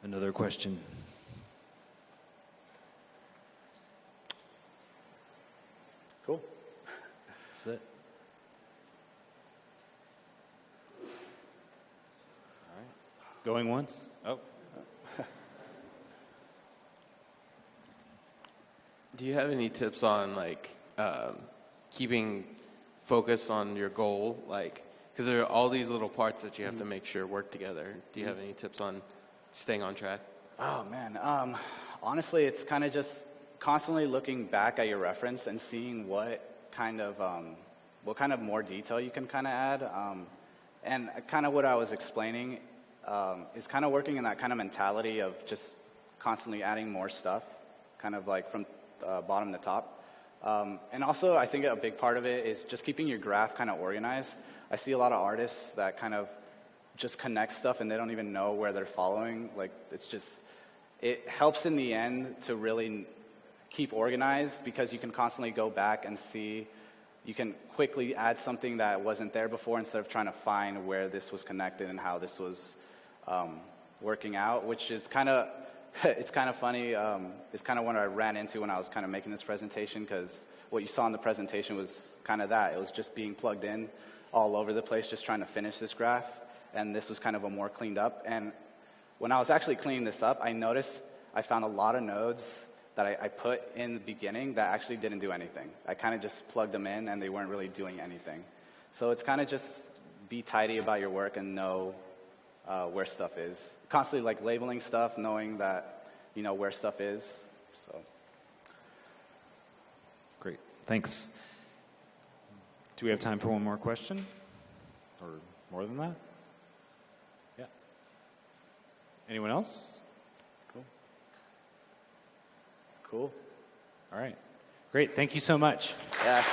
Speaker 1: Another question.
Speaker 4: Cool.
Speaker 1: That's it. All right. Going once? Oh.
Speaker 7: Do you have any tips on like keeping focus on your goal? Like, because there are all these little parts that you have to make sure work together. Do you have any tips on staying on track?
Speaker 4: Oh man, honestly, it's kind of just constantly looking back at your reference and seeing what kind of more detail you can kind of add. And kind of what I was explaining is kind of working in that kind of mentality of just constantly adding more stuff, kind of like from bottom to top. And also, I think a big part of it is just keeping your graph kind of organized. I see a lot of artists that kind of just connect stuff and they don't even know where they're following. Like, it helps in the end to really keep organized because you can constantly go back and see. You can quickly add something that wasn't there before instead of trying to find where this was connected and how this was working out, which is kind of, it's kind of funny. It's kind of what I ran into when I was kind of making this presentation, because what you saw in the presentation was kind of that. It was just being plugged in all over the place, just trying to finish this graph, and this was kind of a more cleaned up. And when I was actually cleaning this up, I noticed I found a lot of nodes that I put in the beginning that actually didn't do anything. I kind of just plugged them in, and they weren't really doing anything. So it's kind of just be tidy about your work and know where stuff is. Constantly like labeling stuff, knowing that where stuff is. So
Speaker 1: Great. Thanks. Do we have time for one more question? Or more than that? Yeah. Anyone else?
Speaker 4: cool.
Speaker 1: All right. Great. Thank you so much.
Speaker 4: Yeah.